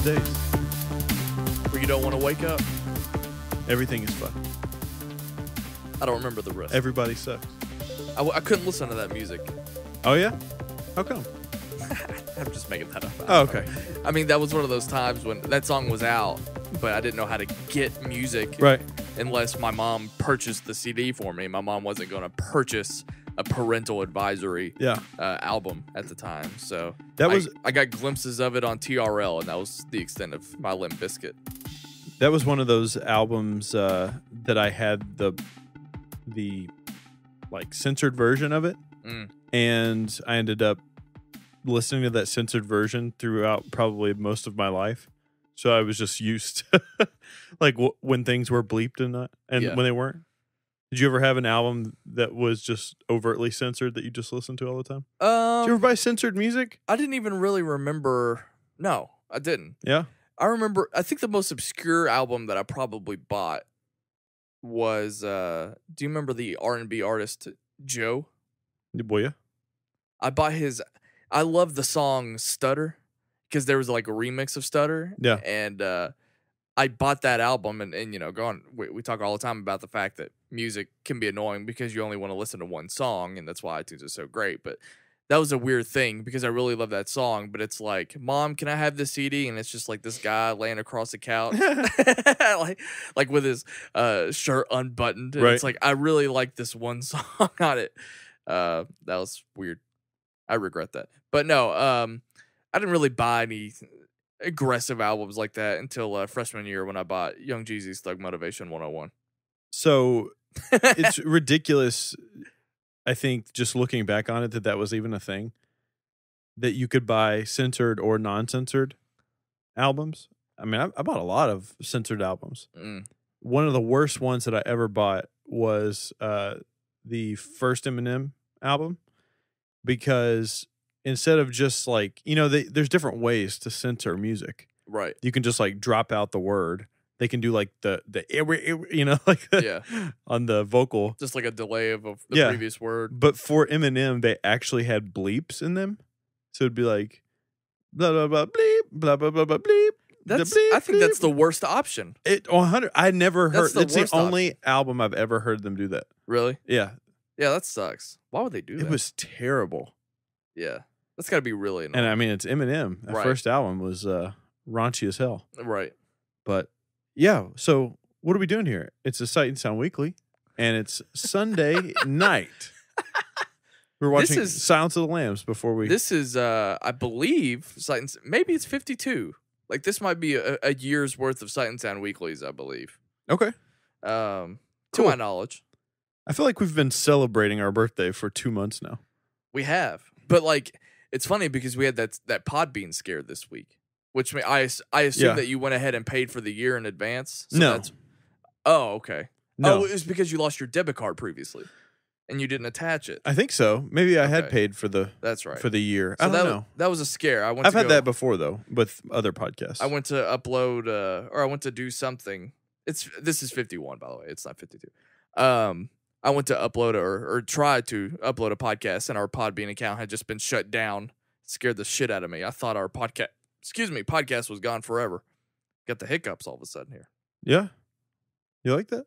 days. Where you don't want to wake up. Everything is fun. I don't remember the rest. Everybody sucks. I couldn't listen to that music. Oh, yeah? How come? I'm just making that up. Oh, okay. I mean, that was one of those times when that song was out, but I didn't know how to get music. Right. Unless my mom purchased the CD for me. My mom wasn't going to purchase a parental advisory album at the time. So I got glimpses of it on TRL, and that was the extent of my Limp Bizkit. That was one of those albums that I had the like censored version of it, and I ended up listening to that censored version throughout probably most of my life. So I was just used to like when things were bleeped and when they weren't. Did you ever have an album that was just overtly censored that you just listened to all the time? Did you ever buy censored music? I didn't even really remember. No, I didn't. Yeah. I remember, I think the most obscure album that I probably bought was, do you remember the R&B artist Joe? Boy, yeah. I bought I love the song Stutter because there was like a remix of Stutter. Yeah. And I bought that album and you know, we talk all the time about the fact that music can be annoying because you only want to listen to one song, and that's why iTunes is so great. But that was a weird thing because I really love that song, but it's like, Mom, can I have the CD? And it's just like this guy laying across the couch, like with his shirt unbuttoned. And it's like, I really like this one song on it. That was weird. I regret that. But no, I didn't really buy any aggressive albums like that until freshman year when I bought Young Jeezy's Thug Motivation 101. So it's ridiculous. I think just looking back on it, that was even a thing, that you could buy censored or non-censored albums. I mean, I bought a lot of censored albums. One of the worst ones that I ever bought was the first Eminem album, because instead of just like, you know, there's different ways to censor music. Right. You can just like drop out the word. They can do like the you know, like on the vocal, just like a delay of the previous word. But for Eminem, they actually had bleeps in them, so it'd be like blah blah blah bleep, blah blah blah blah bleep. I think that's the worst option. 100. I never heard. It's the only option. Album I've ever heard them do that. Really? Yeah. Yeah, that sucks. Why would they do that? It was terrible. Yeah, that's got to be really annoying. And I mean, it's Eminem. The first album was raunchy as hell. Right. But yeah, so what are we doing here? It's a Sight and Sound Weekly, and it's Sunday night. We're watching Silence of the Lambs before we... This is, I believe, maybe it's 52. Like, this might be a year's worth of Sight and Sound Weeklies, I believe. Okay. To my knowledge. I feel like we've been celebrating our birthday for 2 months now. We have. But, like, it's funny because we had that Podbean scare this week. Which I assume that you went ahead and paid for the year in advance. So no. Oh, okay. No. Oh, it was because you lost your debit card previously, and you didn't attach it. I think so. Maybe I had paid for the. That's right. For the year. So I don't know. That was a scare. I've had that before though with other podcasts. I went to upload, or I went to do something. This is 51, by the way. It's not 52. I went to upload or try to upload a podcast, and our Podbean account had just been shut down. It scared the shit out of me. I thought our podcast was gone forever. Got the hiccups all of a sudden here. Yeah. You like that?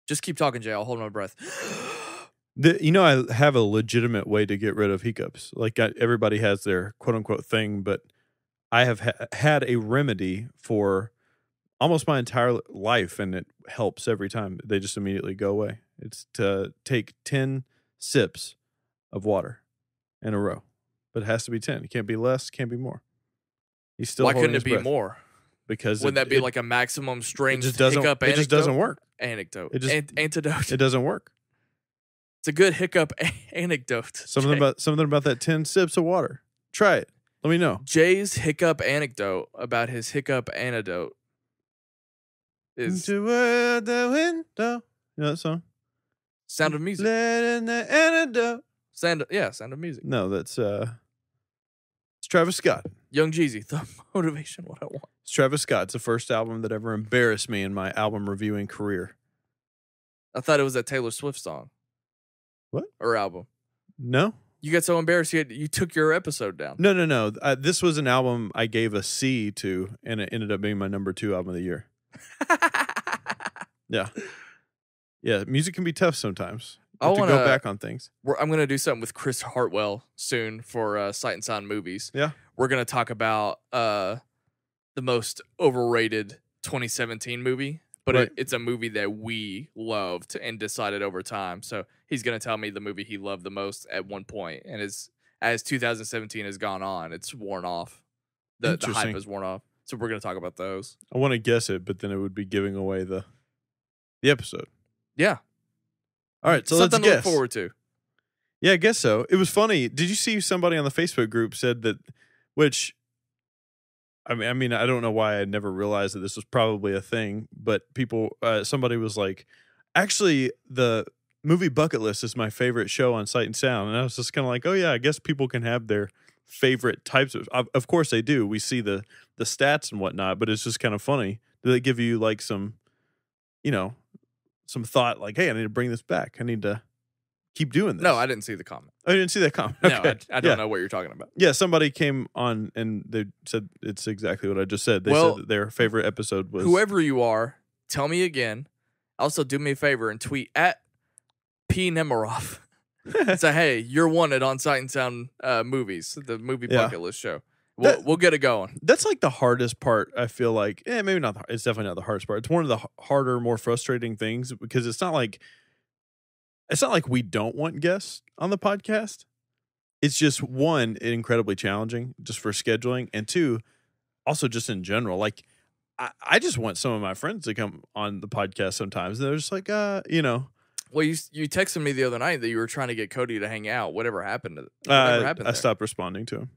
Just keep talking, Jay. I'll hold my breath. I have a legitimate way to get rid of hiccups. Like everybody has their quote unquote thing, but I have had a remedy for almost my entire life, and it helps every time. They just immediately go away. It's to take 10 sips of water in a row. But it has to be 10. It can't be less, can't be more. He's still. Why couldn't it be more? Because wouldn't that be like a maximum strength hiccup? It just doesn't work. Anecdote. Antidote. It doesn't work. It's a good hiccup anecdote. Something about that 10 sips of water. Try it. Let me know. Jay's hiccup anecdote about his hiccup antidote is toward the window. You know that song? Sound of Music. Let in the antidote. Sound of Music. No, that's it's Travis Scott. Young Jeezy, the motivation, what I want. It's Travis Scott. It's the first album that ever embarrassed me in my album reviewing career. I thought it was that Taylor Swift song. What? Or album. No, You got so embarrassed you took your episode down. No. This was an album I gave a C to, and it ended up being my number 2 album of the year. Yeah. Yeah, music can be tough sometimes. You have to go back on things. I'm going to do something with Chris Hartwell soon for Sight and Sound Movies. Yeah. We're going to talk about the most overrated 2017 movie, but Right. it's a movie that we loved and decided over time. So he's going to tell me the movie he loved the most at one point, and as 2017 has gone on, it's worn off. The hype has worn off. So we're going to talk about those. I want to guess it, but then it would be giving away the episode. Yeah. All right, so something let's guess. to look forward to. Yeah, I guess so. It was funny. Did you see somebody on the Facebook group said that, which, I mean, I don't know why I never realized that this was probably a thing, but somebody was like, actually, the movie Bucket List is my favorite show on Sight and Sound. And I was just kind of like, oh yeah, I guess people can have their favorite types of course they do. We see the stats and whatnot, but it's just kind of funny. Do they give you like some thought like, hey, I need to bring this back. I need to keep doing this. No, I didn't see the comment. I didn't see that comment. No, Okay. I don't know what you're talking about. Yeah, somebody came on and they said it's exactly what I just said. They said that their favorite episode was... Whoever you are, tell me again. Also, do me a favor and tweet at P. Nemiroff. Say, hey, you're wanted on Sight and Sound Movies, the movie Bucket List show. We'll get it going. That's like the hardest part, I feel like. Maybe not. It's definitely not the hardest part. It's one of the harder, more frustrating things because it's not like we don't want guests on the podcast. It's just, one, incredibly challenging just for scheduling, and two, also just in general. Like, I just want some of my friends to come on the podcast sometimes. They're just like, Well, you texted me the other night that you were trying to get Cody to hang out. Whatever happened to I stopped responding to him.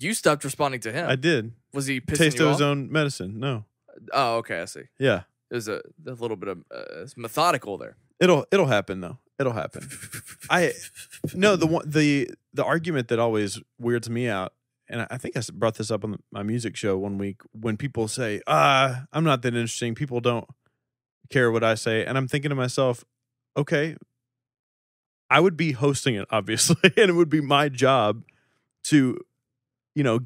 You stopped responding to him. I did. Was he pissing Taste you of off? his own medicine. No. Oh, okay, I see. Yeah. There's a little bit of it's methodical there. It'll happen though. It'll happen. The argument that always weirds me out, and I think I brought this up on my music show one week, when people say, I'm not that interesting. People don't care what I say. And I'm thinking to myself, okay, I would be hosting it, obviously, and it would be my job to,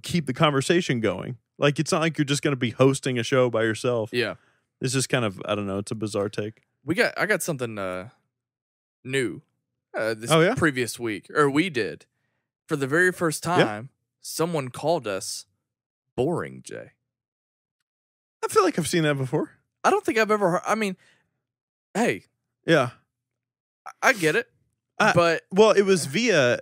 keep the conversation going. Like, it's not like you're just going to be hosting a show by yourself. Yeah. It's just kind of, I don't know, it's a bizarre take. I got something new this previous week, or we did. For the very first time, someone called us boring, Jay. I feel like I've seen that before. I don't think I've ever heard. I mean, hey. Yeah. I get it. But it was via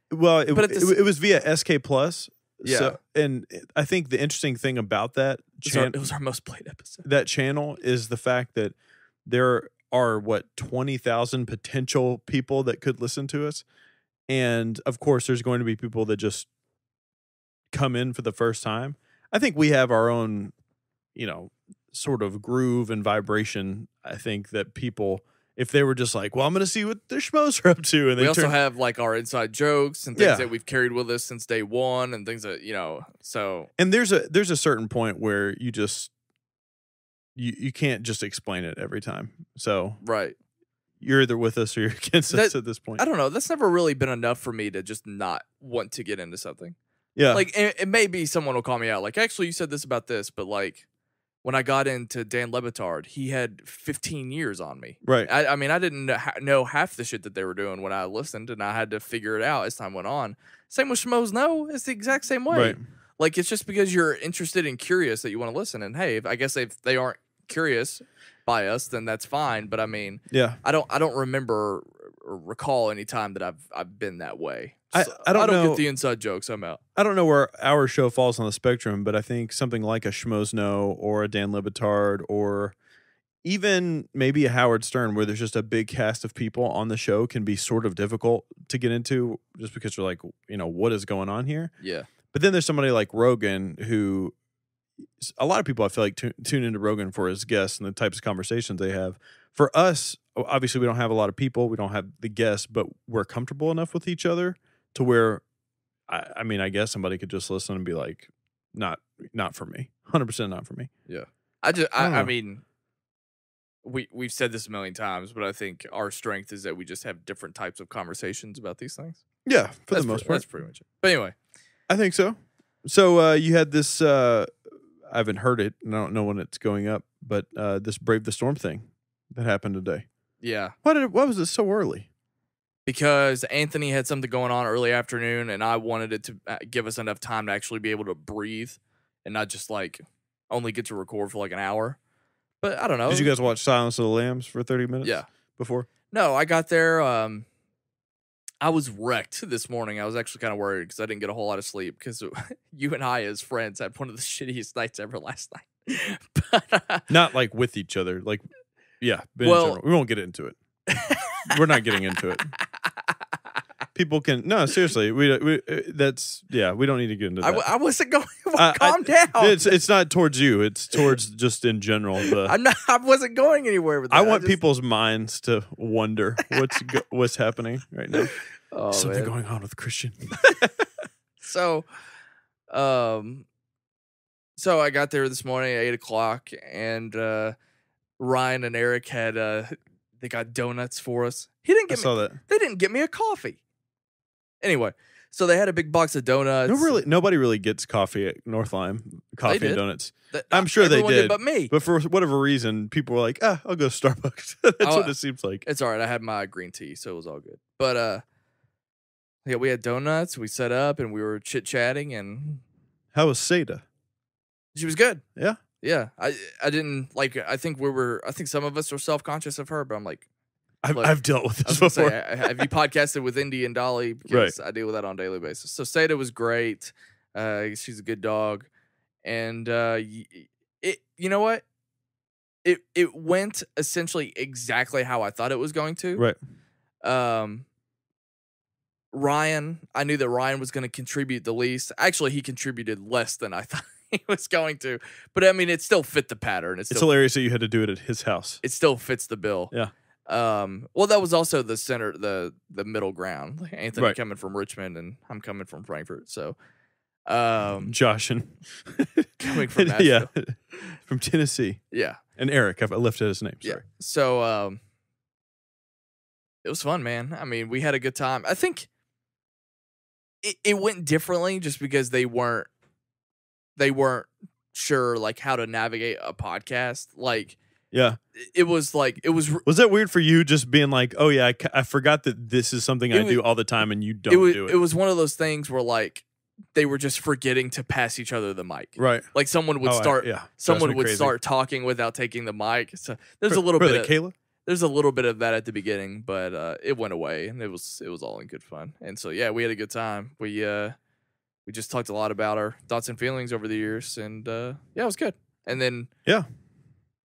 it was via SK Plus. Yeah. So, and I think the interesting thing about that it was our most played episode. That channel is the fact that there are 20,000 potential people that could listen to us. And of course there's going to be people that just come in for the first time. I think we have our own, sort of groove and vibration. I think that people, if they were just like, well, I'm going to see what their schmoes are up to. And we also have like our inside jokes and things that we've carried with us since day one and things that, so. And there's a certain point where you just, you can't just explain it every time. So right. You're either with us or you're against us at this point. I don't know. That's never really been enough for me to just not want to get into something. Yeah. Like, it may be someone will call me out. Like, actually, you said this about this, but like, when I got into Dan Le Batard, he had 15 years on me. Right. I mean, I didn't know half the shit that they were doing when I listened, and I had to figure it out as time went on. Same with Schmoes No. It's the exact same way. Right. Like, it's just because you're interested and curious that you want to listen. And hey, I guess if they aren't curious by us, then that's fine. But I mean, I don't remember or recall any time that I've been that way. I don't know. Get the inside jokes. I'm out. I don't know where our show falls on the spectrum, but I think something like a Schmoes No or a Dan Le Batard or even maybe a Howard Stern, where there's just a big cast of people on the show, can be sort of difficult to get into just because you're like, what is going on here? Yeah. But then there's somebody like Rogan, who a lot of people I feel like tune into Rogan for his guests and the types of conversations they have. For us, obviously we don't have a lot of people. We don't have the guests, but we're comfortable enough with each other to where, I mean, I guess somebody could just listen and be like, not for me. 100% not for me. Yeah. I mean, we've said this a million times, but I think our strength is that we just have different types of conversations about these things. Yeah, for the most part. That's pretty much it. But anyway. I think so. So you had this, I haven't heard it, and I don't know when it's going up, but this Brave the Storm thing that happened today. Yeah. Why was it so early? Because Anthony had something going on early afternoon, and I wanted it to give us enough time to actually be able to breathe and not just like only get to record for like an hour. But I don't know. Did you guys watch Silence of the Lambs for 30 minutes? Yeah. Before? No, I got there. I was wrecked this morning. I was actually kind of worried because I didn't get a whole lot of sleep because you and I, as friends, had one of the shittiest nights ever last night. But, not like with each other. Like, yeah. But well, in general. We won't get into it. We're not getting into it. People can seriously. We don't need to get into that. I wasn't going. Calm down. It's not towards you. It's towards just in general. I wasn't going anywhere with that. I want people's minds to wonder what's happening right now. Oh, something going on with Christian. So I got there this morning at 8:00, and Ryan and Eric had they got donuts for us. They didn't get me a coffee. Anyway, so they had a big box of donuts. Nobody really gets coffee at North Lime. Coffee and donuts. I'm sure they did, but me. But for whatever reason, people were like, I'll go to Starbucks. That's what it seems like. It's all right. I had my green tea, so it was all good. But yeah, we had donuts. We set up and we were chit chatting. And how was Seda? She was good. Yeah, yeah. I didn't like. I think some of us were self conscious of her, but I'm like. I've dealt with this before. Have you podcasted with Indy and Dolly? Because I deal with that on a daily basis. So Seda was great. She's a good dog, and you know what? It went essentially exactly how I thought it was going to. Right. Ryan, I knew that Ryan was going to contribute the least. Actually, he contributed less than I thought he was going to. But I mean, it still fit the pattern. It's hilarious that you had to do it at his house. It still fits the bill. Yeah. Well, that was also the center, the middle ground. Like Anthony coming from Richmond and I'm coming from Frankfurt. So, Josh and coming from Nashville. Yeah, from Tennessee. Yeah, and Eric. I've lifted his name. Sorry. Yeah. So, it was fun, man. I mean, we had a good time. I think it went differently just because they weren't sure like how to navigate a podcast. Like. Yeah. It was Was that weird for you just being like, oh yeah, I forgot that this is something I do all the time and you don't do it? It was one of those things where like they were just forgetting to pass each other the mic. Right. Like someone would start talking without taking the mic. So there's a little bit of Kayla? There's a little bit of that at the beginning, but it went away and it was all in good fun. And so yeah, we had a good time. We just talked a lot about our thoughts and feelings over the years, and yeah, it was good. And then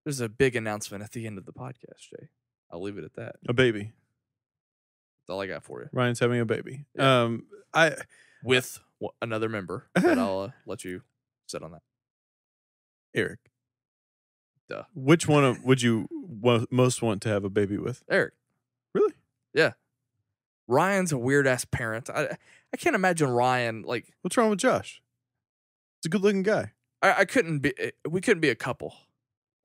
there's a big announcement at the end of the podcast, Jay. I'll leave it at that. A baby. That's all I got for you. Ryan's having a baby. Yeah. With another member that I'll let you sit on that. Eric. Duh. Which one would you most want to have a baby with? Eric. Really? Yeah. Ryan's a weird ass parent. I can't imagine Ryan like. What's wrong with Josh? He's a good looking guy. We couldn't be a couple.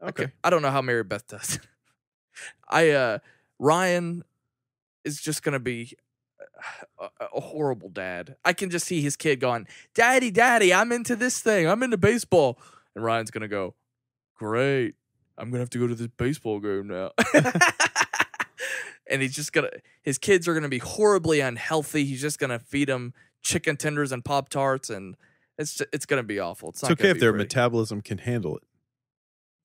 Okay. I don't know how Mary Beth does. Ryan is just gonna be a horrible dad. I can just see his kid going, Daddy, I'm into this thing. I'm into baseball. And Ryan's gonna go, great. I'm gonna have to go to this baseball game now. And his kids are gonna be horribly unhealthy. He's just gonna feed them chicken tenders and Pop-Tarts, and it's gonna be awful. It's not okay if their pretty. metabolism can handle it.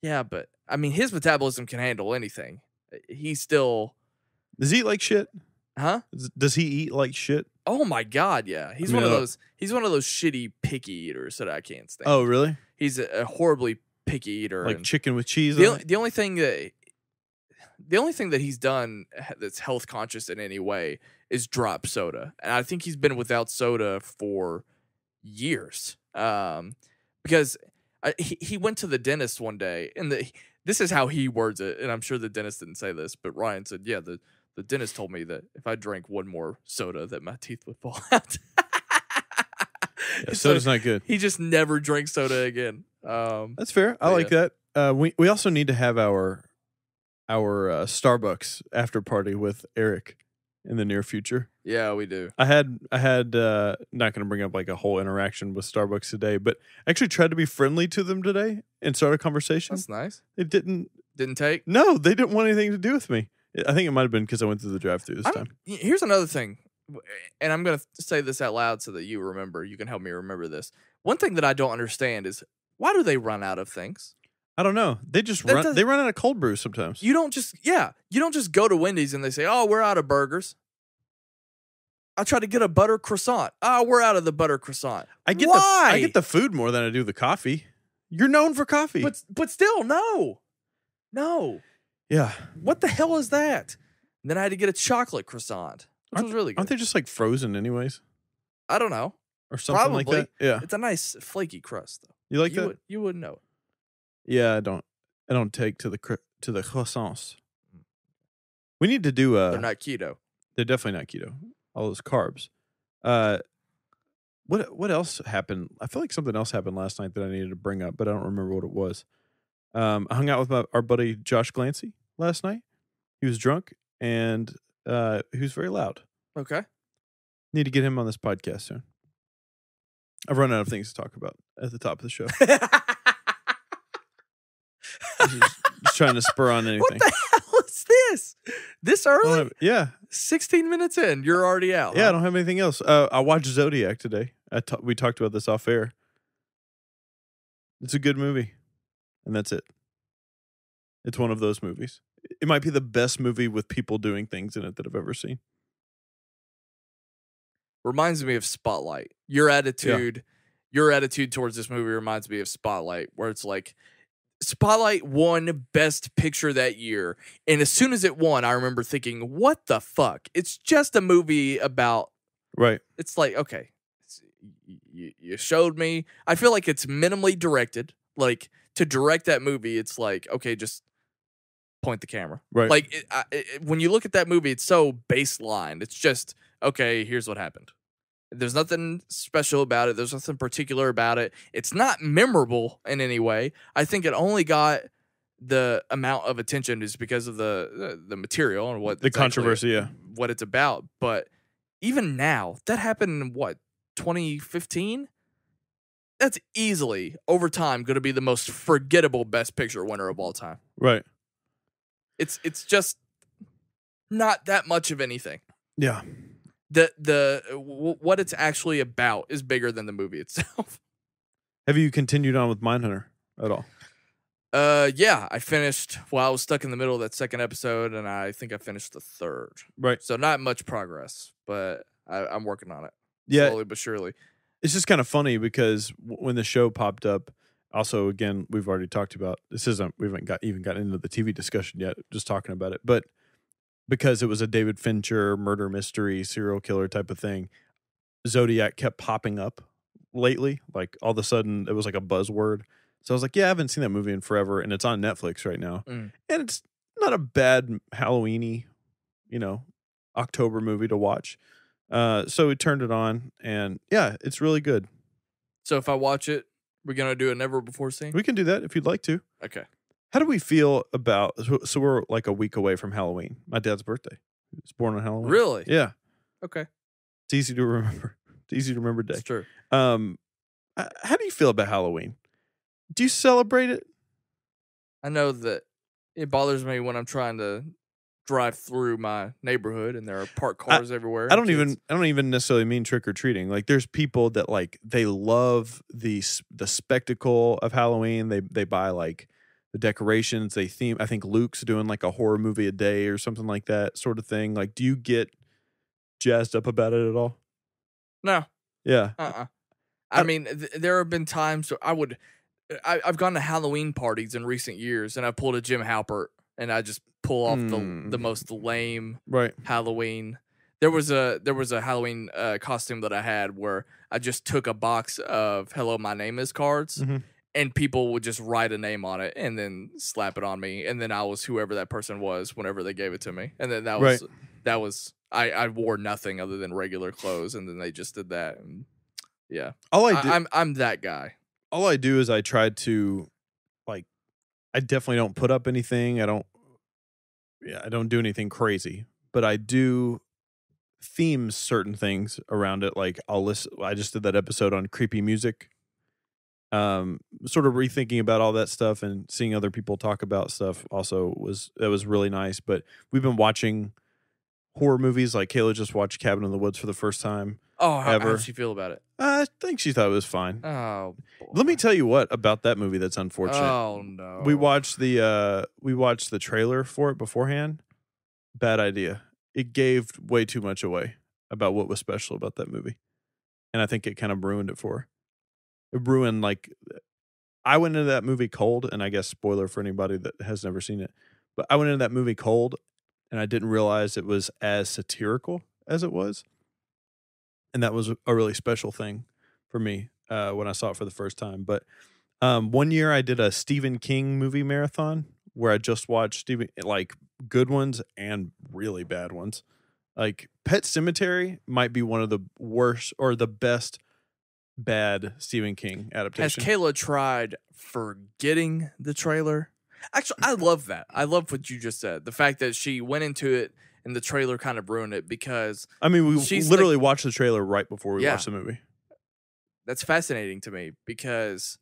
Yeah, but I mean, his metabolism can handle anything. He's still. Does he eat like shit? Huh? Does he eat like shit? Oh my God, yeah. He's one of those shitty picky eaters that I can't stand. Oh, really? He's a horribly picky eater. Like chicken with cheese. The only thing that he's done that's health conscious in any way is drop soda, and I think he's been without soda for years. Because. He went to the dentist one day, and this is how he words it, and I'm sure the dentist didn't say this, but Ryan said, yeah, the dentist told me that if I drank one more soda that my teeth would fall out. Yeah, soda's not good. He just never drank soda again. That's fair. I like that. We also need to have our Starbucks after party with Eric in the near future. Yeah, we do. I had not going to bring up like a whole interaction with Starbucks today, but I actually tried to be friendly to them today and start a conversation. That's nice. It didn't take? No, they didn't want anything to do with me. I think it might have been because I went through the drive-thru this time. Here's another thing, and I'm going to say this out loud so that you remember. You can help me remember this. One thing that I don't understand is, why do they run out of things? I don't know. They just run. They run out of cold brew sometimes. You don't just go to Wendy's and they say, "Oh, we're out of burgers." I tried to get a butter croissant. Oh, we're out of the butter croissant. I get the food more than I do the coffee. You're known for coffee, but still, no. Yeah. What the hell is that? And then I had to get a chocolate croissant, which was really good. Aren't they just like frozen anyways? I don't know. Or something like that? Yeah. It's a nice flaky crust though. You like that? You wouldn't know it. Yeah, I don't take to the croissants. We need to do They're not keto. They're definitely not keto. All those carbs. What else happened? I feel like something else happened last night that I needed to bring up, but I don't remember what it was. I hung out with our buddy Josh Glancy last night. He was drunk and he was very loud. Okay. Need to get him on this podcast soon. I've run out of things to talk about at the top of the show. just trying to spur on anything. What the hell is this? This early? Yeah. 16 minutes in, you're already out. Yeah, huh? I don't have anything else. I watched Zodiac today. We talked about this off air. It's a good movie. And that's it. It's one of those movies. It might be the best movie with people doing things in it that I've ever seen. Reminds me of Spotlight. Your attitude towards this movie reminds me of Spotlight, where it's like, Spotlight won Best Picture that year. And as soon as it won, I remember thinking, what the fuck? It's just a movie about... Right. It's like, okay, you showed me. I feel like it's minimally directed. Like, to direct that movie, it's like, okay, just point the camera. Right. Like, when you look at that movie, it's so baseline. It's just, okay, here's what happened. There's nothing special about it. There's nothing particular about it. It's not memorable in any way. I think it only got the amount of attention is because of the material and what the controversy, what it's about. But even now, that happened in what, 2015? That's easily over time going to be the most forgettable Best Picture winner of all time. Right. It's just not that much of anything. Yeah. What it's actually about is bigger than the movie itself. Have you continued on with Mindhunter at all? Yeah, I finished. Well, I was stuck in the middle of that second episode, and I think I finished the third. Right. So not much progress, but I'm working on it. Yeah, slowly but surely. It's just kind of funny because when the show popped up, also again we've already talked about this. We haven't even gotten into the TV discussion yet. Just talking about it, but. Because it was a David Fincher murder mystery, serial killer type of thing, Zodiac kept popping up lately. Like all of a sudden, it was like a buzzword. So I was like, yeah, I haven't seen that movie in forever, and it's on Netflix right now. And it's not a bad Halloween-y, October movie to watch. So we turned it on, and yeah, it's really good. So if I watch it, we're gonna do a never before scene. We can do that if you'd like to. Okay. How do we feel about? So we're like a week away from Halloween. My dad's birthday. He was born on Halloween. Really? Yeah. Okay. It's easy to remember. It's easy to remember day. That's true. How do you feel about Halloween? Do you celebrate it? I know that it bothers me when I'm trying to drive through my neighborhood and there are parked cars everywhere. I don't even necessarily mean trick or treating. Like there's people that like they love the spectacle of Halloween. They buy like the decorations, they theme. I think Luke's doing like a horror movie a day or something like that sort of thing. Like, do you get jazzed up about it at all? No. Yeah. I mean, there have been times I've gone to Halloween parties in recent years, and I pulled a Jim Halpert, and I just pull off the most lame Halloween. There was a Halloween costume that I had where I just took a box of "Hello, my name is" cards. Mm-hmm. And people would just write a name on it and then slap it on me. And then I was whoever that person was whenever they gave it to me. And then that was I wore nothing other than regular clothes. And then they just did that. And yeah. I'm that guy. All I do is I try to I definitely don't put up anything. I don't do anything crazy, but I do themes certain things around it. Like I just did that episode on creepy music. Sort of rethinking about all that stuff and seeing other people talk about stuff also was really nice. But we've been watching horror movies. Like Kayla just watched Cabin in the Woods for the first time. Oh, how ever. did she feel about it? I think she thought it was fine. Oh, boy. Let me tell you what about that movie that's unfortunate. Oh no. We watched the trailer for it beforehand. Bad idea. It gave way too much away about what was special about that movie. And I think it kind of ruined it for her. It ruined, like, I went into that movie cold, and I guess spoiler for anybody that has never seen it, but I went into that movie cold, and I didn't realize it was as satirical as it was. And that was a really special thing for me when I saw it for the first time. But one year I did a Stephen King movie marathon where I just watched like good ones and really bad ones. Like Pet Sematary might be one of the worst or the best bad Stephen King adaptation. Has Kayla tried forgetting the trailer? Actually, I love that. I love what you just said. The fact that she went into it and the trailer kind of ruined it because... I mean, we literally watched the trailer right before we watched the movie. That's fascinating to me because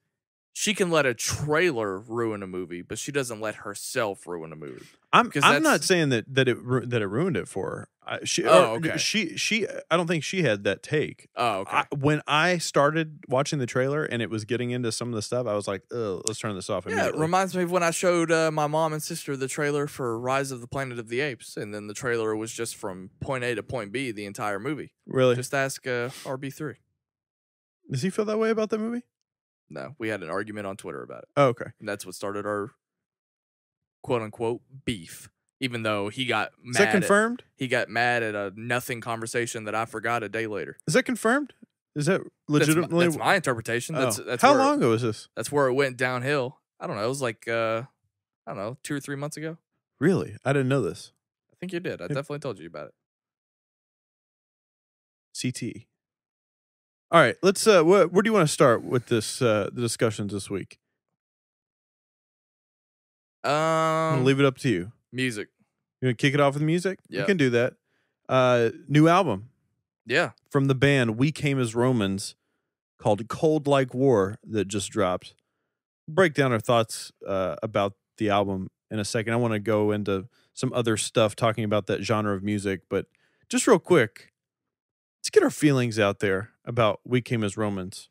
she can let a trailer ruin a movie, but she doesn't let herself ruin a movie. I'm not saying that it ruined it for her. I don't think she had that take. Oh, okay. When I started watching the trailer and it was getting into some of the stuff, I was like, "Oh, let's turn this off." Yeah, it reminds me of when I showed my mom and sister the trailer for Rise of the Planet of the Apes, and then the trailer was just from point A to point B the entire movie. Really? Just ask RB3. Does he feel that way about that movie? No, we had an argument on Twitter about it. Oh, okay. And that's what started our quote-unquote beef. Even though he got mad. Is that confirmed? He got mad at a nothing conversation that I forgot a day later. Is that confirmed? Is that legitimately? That's my interpretation. That's How long ago was this? That's where it went downhill. I don't know. It was like, 2 or 3 months ago. Really? I didn't know this. I think you did. I definitely told you about it. CT. All right, let's. Where do you want to start with this? The discussions this week. I'm gonna leave it up to you. Music. You want to kick it off with music? Yeah, we can do that. New album. Yeah, from the band We Came as Romans, called "Cold Like War" that just dropped. Break down our thoughts about the album in a second. I want to go into some other stuff talking about that genre of music, but just real quick, let's get our feelings out there about We Came as Romans.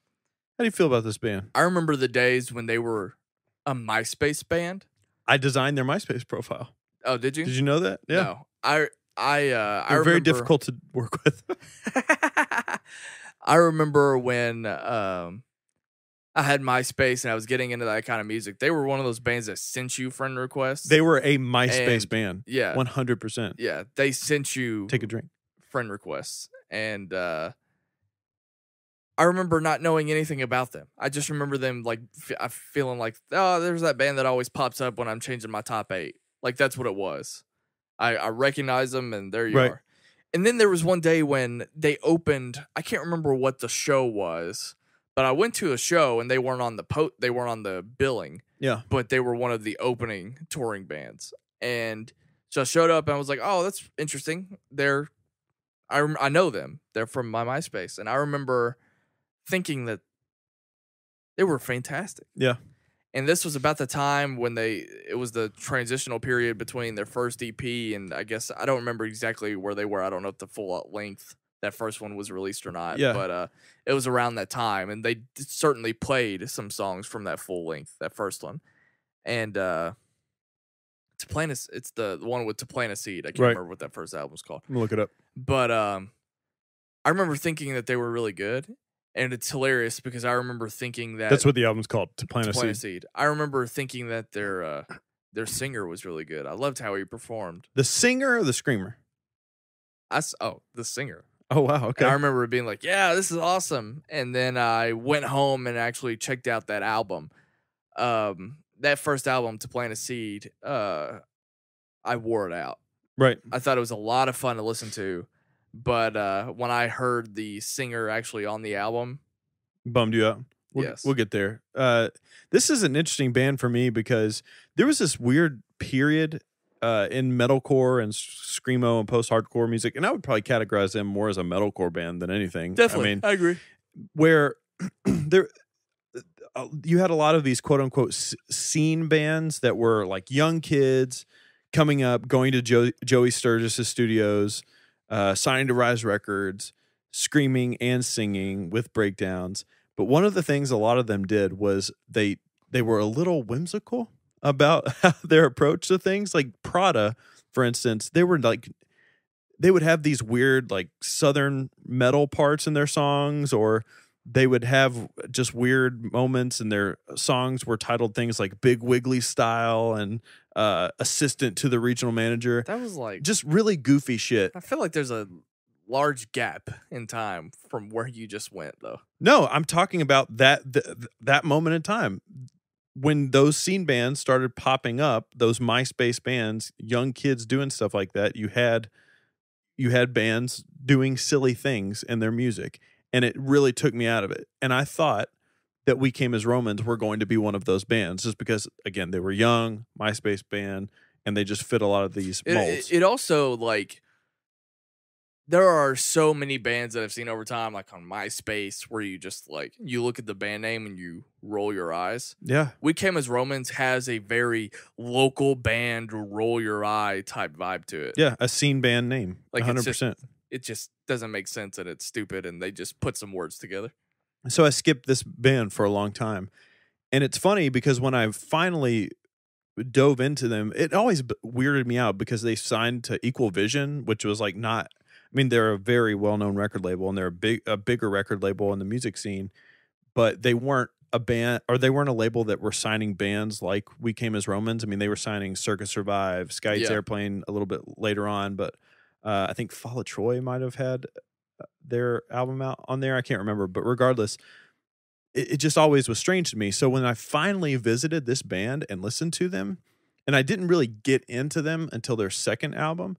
How do you feel about this band? I remember the days when they were a MySpace band. I designed their MySpace profile. Oh, did you? Did you know that? Yeah. No. I They're very difficult to work with. I remember when I had MySpace and I was getting into that kind of music. They were one of those bands that sent you friend requests. They were a MySpace band. Yeah. 100%. Yeah. They sent you take a drink friend requests. And I remember not knowing anything about them. I just remember them like feeling like, oh, there's that band that always pops up when I'm changing my top 8. Like that's what it was. I recognize them and there you are. And then there was one day when they opened, I can't remember what the show was, but I went to a show and they weren't on the billing. Yeah. But they were one of the opening touring bands. And so I showed up and I was like, oh, that's interesting. I know them. They're from my MySpace. And I remember thinking that they were fantastic. Yeah. And this was about the time when it was the transitional period between their first EP and I guess I don't remember exactly where they were. I don't know if the full length that first one was released or not. Yeah. But it was around that time, and they certainly played some songs from that full length, that first one. And it's the one with To Plant a Seed. I can't remember what that first album was called. I'm gonna look it up. But I remember thinking that they were really good. And it's hilarious because I remember thinking that... That's what the album's called, To Plant a Seed. I remember thinking that their singer was really good. I loved how he performed. The singer or the screamer? The singer. Oh, wow, okay. And I remember being like, yeah, this is awesome. And then I went home and actually checked out that album. That first album, To Plant a Seed, I wore it out. Right. I thought it was a lot of fun to listen to. But when I heard the singer actually on the album, bummed you out. We'll get there. This is an interesting band for me because there was this weird period in metalcore and screamo and post-hardcore music, and I would probably categorize them more as a metalcore band than anything. Definitely, I mean, I agree. Where there, you had a lot of these quote-unquote scene bands that were like young kids coming up, going to Joey Sturgis's studios, signing to Rise Records, screaming and singing with breakdowns. But one of the things a lot of them did was they were a little whimsical about their approach to things. Like Prada, for instance, they would have these weird like Southern metal parts in their songs, or they would have just weird moments, and their songs were titled things like Big Wiggly Style and Assistant to the Regional Manager. That was like just really goofy shit. I feel like there's a large gap in time from where you just went, though. No, I'm talking about that moment in time when those scene bands started popping up, those MySpace bands, young kids doing stuff like that. You had bands doing silly things in their music. And it really took me out of it. And I thought that We Came as Romans were going to be one of those bands just because, again, they were young, MySpace band, and they just fit a lot of these molds. It also, like, there are so many bands that I've seen over time, like on MySpace, where you just, like, you look at the band name and you roll your eyes. Yeah. We Came as Romans has a very local band, roll your eye type vibe to it. Yeah, a scene band name, like 100%. It just doesn't make sense, and it's stupid, and they just put some words together. So I skipped this band for a long time. And it's funny because when I finally dove into them, it always weirded me out because they signed to Equal Vision, which was like not, I mean, they're a very well-known record label, and they're a bigger record label in the music scene, but they weren't a band, or they weren't a label that were signing bands like We Came as Romans. I mean, they were signing Circus Survive, Sky Eats Airplane a little bit later on, but I think Fall of Troy might have had their album out on there. I can't remember, but regardless, it just always was strange to me. So when I finally visited this band and listened to them, and I didn't really get into them until their second album,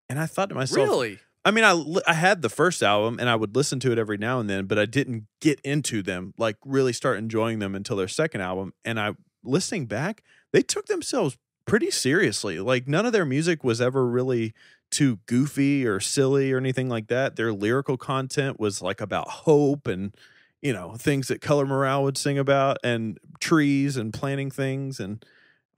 and I thought to myself, really? I mean, I had the first album and I would listen to it every now and then, but I didn't get into them, like really start enjoying them until their second album. And listening back, they took themselves pretty seriously. Like none of their music was ever really too goofy or silly or anything like that. Their lyrical content was like about hope and, you know, things that Color Morale would sing about, and trees and planting things and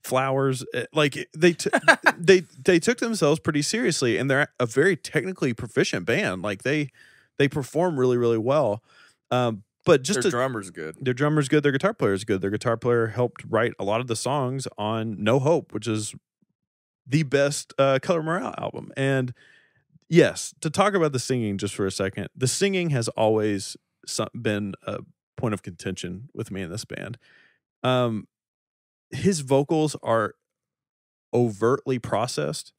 flowers. Like they took themselves pretty seriously, and they're a very technically proficient band. Like they perform really, really well. But just their drummer's good. Their drummer's good. Their guitar player's good. Their guitar player helped write a lot of the songs on No Hope, which is the best Color Morale album. And yes, to talk about the singing just for a second, the singing has always been a point of contention with me in this band. His vocals are overtly processed.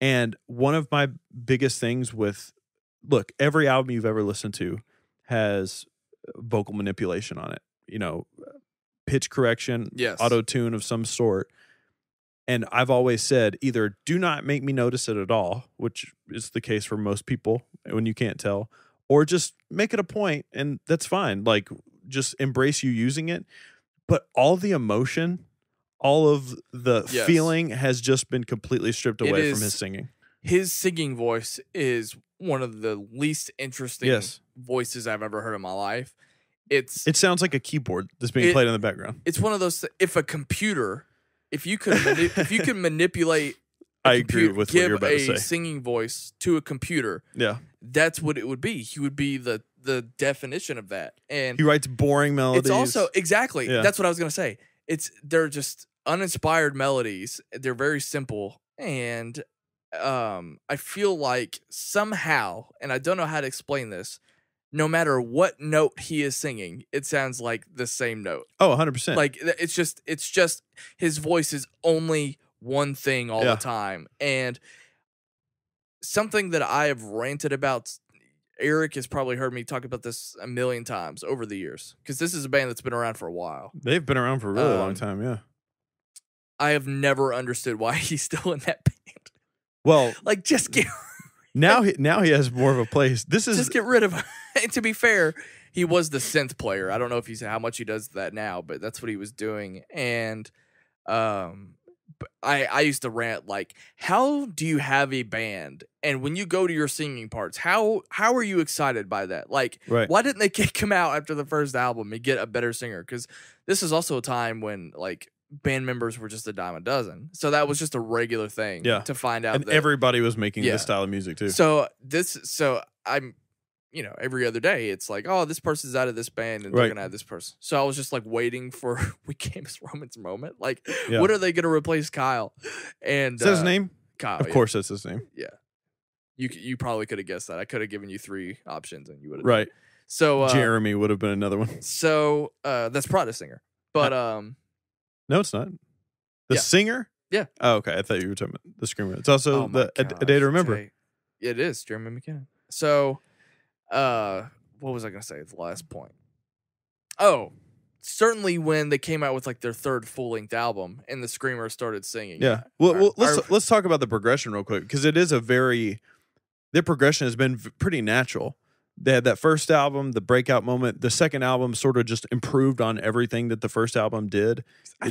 And one of my biggest things look, every album you've ever listened to has vocal manipulation on it, you know, pitch correction, auto-tune of some sort. And I've always said, either do not make me notice it at all, which is the case for most people when you can't tell, or just make it a point, and that's fine. Like, just embrace you using it. But all the emotion, all of the feeling has just been completely stripped away from his singing. His singing voice is one of the least interesting voices I've ever heard in my life. It sounds like a keyboard that's being played in the background. It's one of those, if you could manipulate I agree with what you're about to say. Give a singing voice to a computer. Yeah. That's what it would be. He would be the definition of that. And he writes boring melodies. It's also exactly. Yeah. That's what I was gonna say. They're just uninspired melodies. They're very simple, and I feel like somehow, and I don't know how to explain this, no matter what note he is singing, it sounds like the same note. Oh, 100%. Like it's just his voice is only one thing all the time. And something that I have ranted about, Eric has probably heard me talk about this a million times over the years, because this is a band that's been around for a while. They've been around for a really long time, yeah. I have never understood why he's still in that band. Well, like, just get now he has more of a place. Just get rid of him. And to be fair, he was the synth player. I don't know if how much he does that now, but that's what he was doing. And I used to rant like, how do you have a band and when you go to your singing parts, how are you excited by that? Like, Right. why didn't they kick him out after the first album and get a better singer? Because this is also a time when like band members were just a dime a dozen, so that was just a regular thing. Yeah. To find out And that everybody was making Yeah. this style of music too. So I'm, you know, every other day it's like, oh, this person's out of this band and Right. they're gonna have this person. So I was just like waiting for We Came as Romans moment. Like, Yeah. when are they gonna replace Kyle? And Is that his name? Kyle. Of course, that's his name. Yeah. You probably could have guessed that. I could have given you 3 options and you would have. Right. So Jeremy would have been another one. So that's Prada singer, but No, it's not. The Yeah. singer? Yeah. Oh, okay. I thought you were talking about the screamer. It's also oh my a day to remember. gosh, it is Jeremy McKinnon. So what was I gonna say? The last point. Oh, certainly when they came out with like their 3rd full-length album and the screamer started singing. Yeah. Well, let's talk about the progression real quick because it is their progression has been pretty natural. They had that first album, the breakout moment. The second album sort of just improved on everything that the first album did. I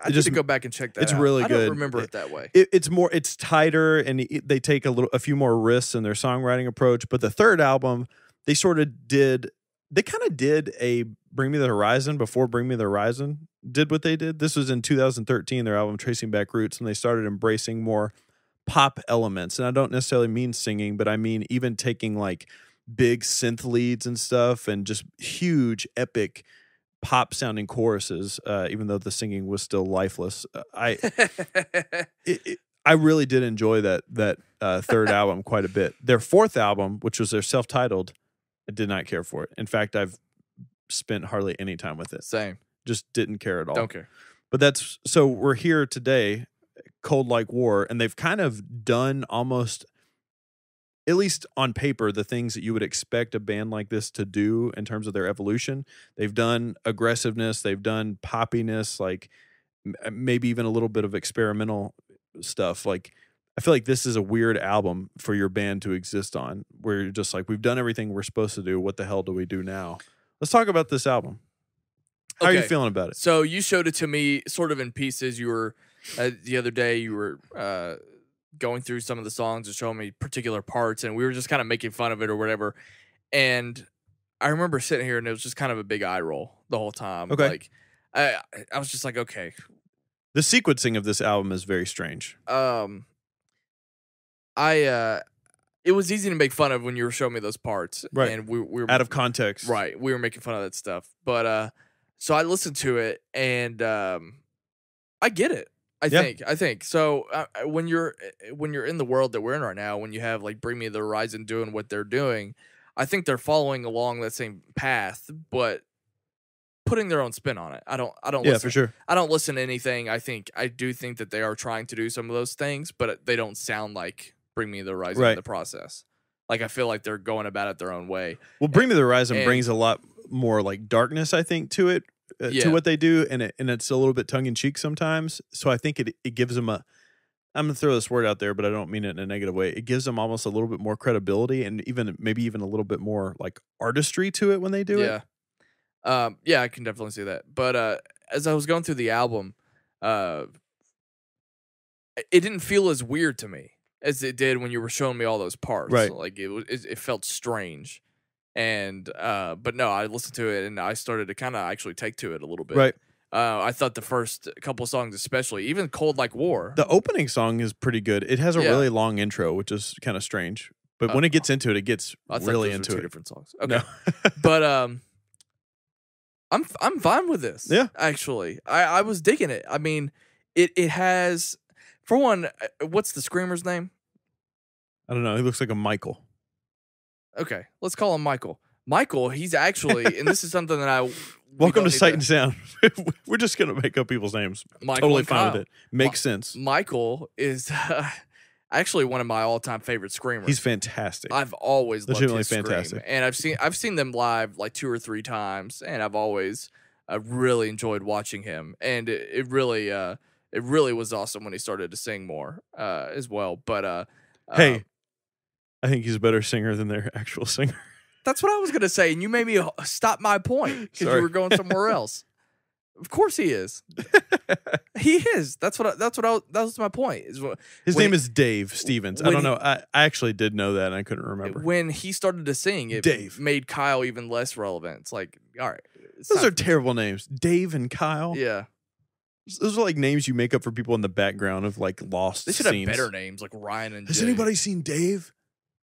need to go back and check that. It's out. really I good. don't remember it that way. It's tighter, and they take a few more risks in their songwriting approach. But the third album, they kind of did a Bring Me the Horizon before Bring Me the Horizon did what they did. This was in 2013, their album Tracing Back Roots, and they started embracing more pop elements. And I don't necessarily mean singing, but I mean even taking like big synth leads and stuff and just huge, epic pop sounding choruses, even though the singing was still lifeless. I really did enjoy that third album quite a bit. Their fourth album, which was their self-titled, I did not care for it. In fact, I've spent hardly any time with it. Same. Just didn't care at all. Don't care. But so we're here today, Cold Like War, and they've kind of done almost, at least on paper, the things that you would expect a band like this to do in terms of their evolution. They've done aggressiveness, they've done poppiness, like maybe even a little bit of experimental stuff. Like, I feel like this is a weird album for your band to exist on, where you're just like, we've done everything we're supposed to do. What the hell do we do now? Let's talk about this album. How are you feeling about it? So you showed it to me sort of in pieces. You were the other day, you were going through some of the songs and showing me particular parts, and we were just kind of making fun of it or whatever. And I remember sitting here, and it was just kind of a big eye roll the whole time. Okay. Like, I was just like, okay. The sequencing of this album is very strange. It was easy to make fun of when you were showing me those parts, right? And we were out of context, right? We were making fun of that stuff, but so I listened to it, and I get it. I think so. When you're in the world that we're in right now, when you have like Bring Me the Horizon doing what they're doing, I think they're following along that same path, but putting their own spin on it. I don't. Yeah, listen. for sure. I don't listen to anything. I do think that they are trying to do some of those things, but they don't sound like Bring Me the Horizon in the process. Like, I feel like they're going about it their own way. Well, Bring Me the Horizon brings a lot more like darkness, I think, to it, to what they do, and it's a little bit tongue in cheek sometimes. So I think it gives them I'm gonna throw this word out there, but I don't mean it in a negative way. It gives them almost a little bit more credibility, and maybe even a little bit more like artistry to it when they do it. Yeah, I can definitely see that. But as I was going through the album, it didn't feel as weird to me as it did when you were showing me all those parts. Right. Like, it felt strange. And but no, I listened to it and I started to kind of actually take to it a little bit. Right. I thought the first couple songs, especially, even Cold Like War. The opening song is pretty good. It has a really long intro, which is kind of strange. But when it gets into it, it gets really into it. Two different songs. Okay. No. But I'm fine with this. Yeah. Actually, I was digging it. I mean, it has, for one, what's the screamer's name? I don't know. He looks like a Michael. Okay, let's call him Michael. Michael, he's actually, and this is something that welcome to Sight and Sound. We're just gonna make up people's names. Michael, totally fine with it. Makes sense. Michael is actually one of my all-time favorite screamers. He's fantastic. I've always loved his fantastic. scream, and I've seen them live like 2 or 3 times, and I've always really enjoyed watching him. And it really was awesome when he started to sing more as well. But hey, I think he's a better singer than their actual singer. That's what I was gonna say, and you made me stop my point because you were going somewhere else. Of course he is. He is. That was my point. His name is Dave Stevens. I don't know. I actually did know that and I couldn't remember. When he started to sing, it made Kyle even less relevant. It's like, all right. Those are terrible names. Dave and Kyle. Yeah. Those are like names you make up for people in the background of like lost They should scenes. have better names like Ryan and Has Jay. anybody seen Dave?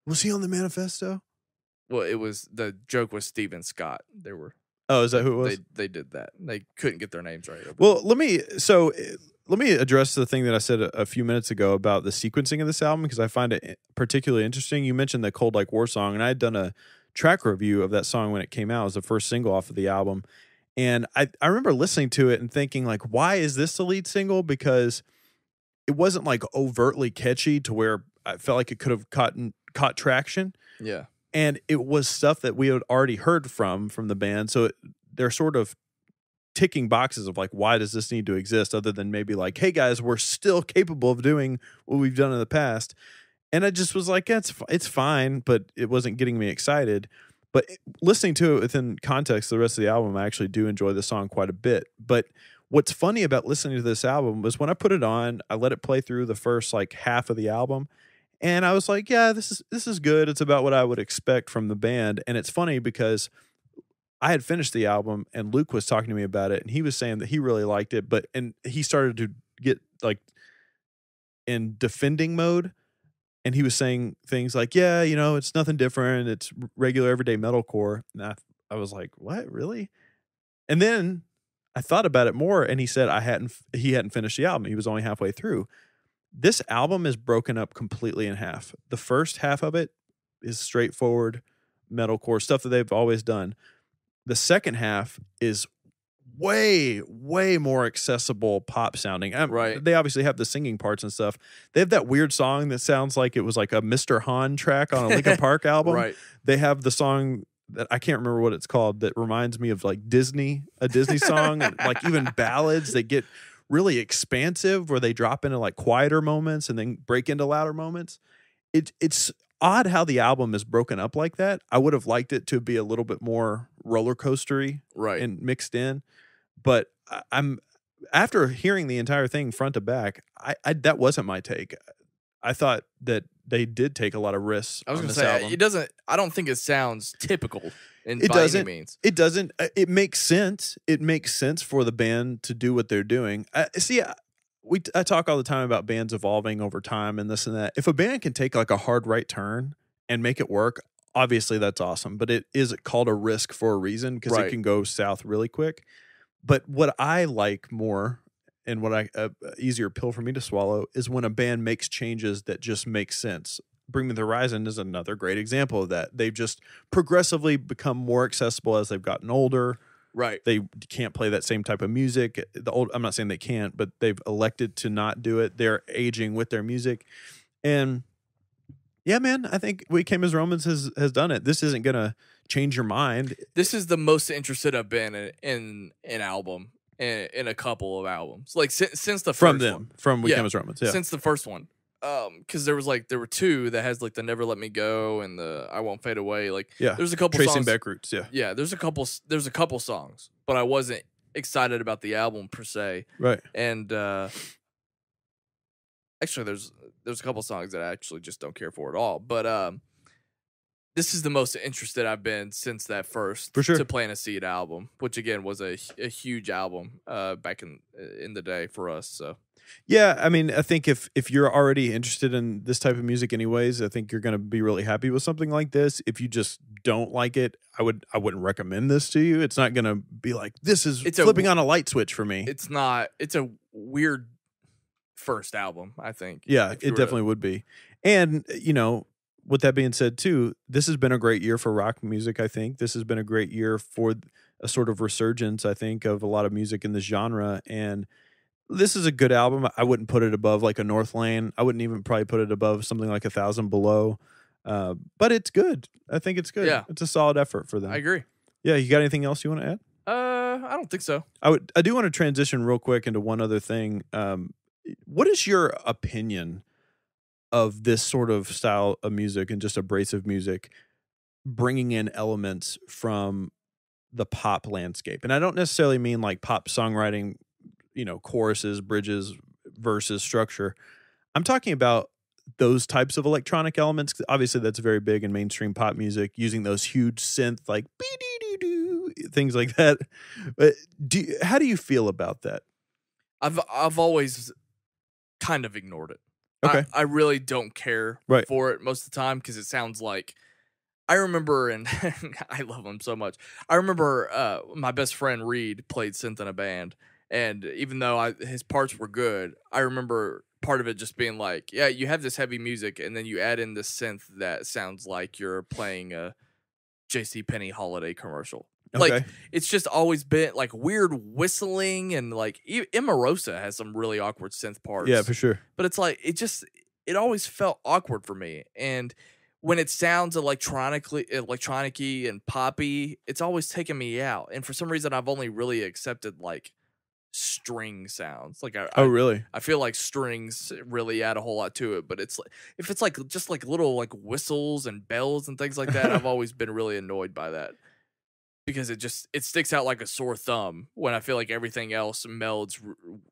Was he on the manifesto? Well, the joke was Steven Scott. They were. Oh, is that who it was? They did that. They couldn't get their names right. Well, let me address the thing that I said a few minutes ago about the sequencing of this album because I find it particularly interesting. You mentioned the Cold Like War song, and I had done a track review of that song when it came out. It was the first single off of the album. And I remember listening to it and thinking, like, why is this the lead single? Because it wasn't like overtly catchy to where I felt like it could have caught traction. Yeah. And it was stuff that we had already heard from the band. So they're sort of ticking boxes of like, why does this need to exist other than maybe like, hey guys, we're still capable of doing what we've done in the past. And I just was like, it's fine, but it wasn't getting me excited. But listening to it within context, the rest of the album, I actually do enjoy the song quite a bit. But what's funny about listening to this album was when I put it on, I let it play through the first like half of the album. And I was like, yeah, this is good. It's about what I would expect from the band. And it's funny because I had finished the album and Luke was talking to me about it and he was saying that he really liked it, and he started to get like in defending mode. And he was saying things like, yeah, it's nothing different. It's regular everyday metalcore. And I was like, what, really? And then I thought about it more and he said he hadn't finished the album. He was only halfway through. This album is broken up completely in half. The first half of it is straightforward metalcore stuff that they've always done. The second half is way, way more accessible pop sounding. Right. They obviously have the singing parts and stuff. They have that weird song that sounds like it was like a Mr. Hahn track on a Linkin Park album. Right. They have the song that I can't remember what it's called that reminds me of like a Disney song, and like even ballads that get really expansive where they drop into like quieter moments and then break into louder moments. It's odd how the album is broken up like that. I would have liked it to be a little bit more roller coastery, right, and mixed in. But I'm after hearing the entire thing front to back, I that wasn't my take. I thought that they did take a lot of risks. I was going to say album. it doesn't. I don't think it sounds typical. It doesn't. It doesn't. It makes sense. It makes sense for the band to do what they're doing. I talk all the time about bands evolving over time and this and that. If a band can take like a hard right turn and make it work, obviously that's awesome. But it is called a risk for a reason because it can go south really quick. But what I like more and what easier pill for me to swallow is when a band makes changes that just make sense. Bring Me the Horizon is another great example of that. They've just progressively become more accessible as they've gotten older. Right. They can't play that same type of music. I'm not saying they can't, but they've elected to not do it. They're aging with their music. And yeah, man, I think We Came as Romans has done it. This isn't going to change your mind. This is the most interested I've been in an album, in a couple of albums. Like since the first one. From We Came as Romans. Yeah. Since the first one. Because there were two that has like the Never Let Me Go and the I Won't Fade Away. Like, there's a couple Tracing songs. Back Roots. Yeah. There's a couple songs, but I wasn't excited about the album per se. Right. And actually, there's a couple songs that I actually just don't care for at all. But this is the most interested I've been since that first To Plant a Seed album, which again was a huge album back in the day for us. So. Yeah, I mean, I think if you're already interested in this type of music anyways, I think you're going to be really happy with something like this. If you just don't like it, I wouldn't recommend this to you. It's not going to be like, this is flipping on a light switch for me. It's not. It's a weird first album, I think. Yeah, it definitely would be. And, with that being said, too, this has been a great year for rock music, I think. This has been a great year for a sort of resurgence, I think, of a lot of music in this genre. And this is a good album. I wouldn't put it above like a Northlane. I wouldn't even probably put it above something like 1,000 Below. But it's good. I think it's good. Yeah. It's a solid effort for them. I agree. Yeah, you got anything else you want to add? I don't think so. I do want to transition real quick into one other thing. What is your opinion of this sort of style of music and just abrasive music bringing in elements from the pop landscape. And I don't necessarily mean like pop songwriting, choruses, bridges, verses, structure. I'm talking about those types of electronic elements. 'Cause obviously, that's very big in mainstream pop music, using those huge synth like things like that. But how do you feel about that? I've always kind of ignored it. Okay. I really don't care Right. for it most of the time because it sounds like I remember, and I love him so much. I remember my best friend Reed played synth in a band, and even though his parts were good, I remember part of it just being like, yeah, you have this heavy music, and then you add in this synth that sounds like you're playing a JCPenney holiday commercial. Okay. Like, it's just always been like weird whistling, and like Emarosa has some really awkward synth parts. Yeah, for sure. But it's like it always felt awkward for me. And when it sounds electronic-y and poppy, it's always taken me out. And for some reason, I've only really accepted like string sounds. Like Really? I feel like strings really add a whole lot to it. But it's like if it's like just like little like whistles and bells and things like that, I've always been really annoyed by that. Because it sticks out like a sore thumb when I feel like everything else melds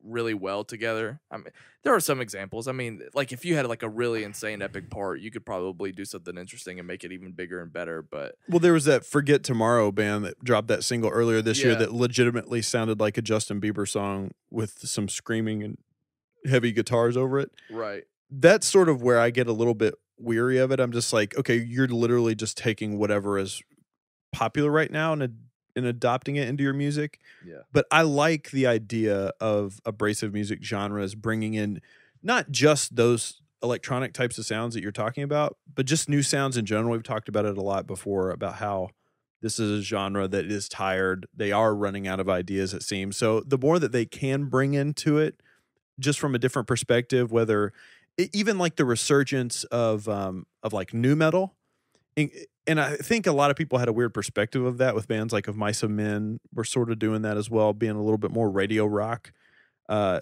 really well together. I mean, there are some examples. I mean, like if you had like a really insane epic part, you could probably do something interesting and make it even bigger and better. But Well, there was that Forget Tomorrow band that dropped that single earlier this year Yeah. that legitimately sounded like a Justin Bieber song with some screaming and heavy guitars over it. right, That's sort of where I get a little bit weary of it. I'm just like, okay, you're literally just taking whatever is popular right now and adopting it into your music. yeah, But I like the idea of abrasive music genres bringing in not just those electronic types of sounds that you're talking about, but just new sounds in general. We've talked about it a lot before about how this is a genre that is tired. They are running out of ideas, it seems. So the more that they can bring into it, just from a different perspective, whether even like the resurgence of like nu metal. And I think a lot of people had a weird perspective of that with bands like Of Mice and Men. We're sort of doing that as well, being a little bit more radio rock. I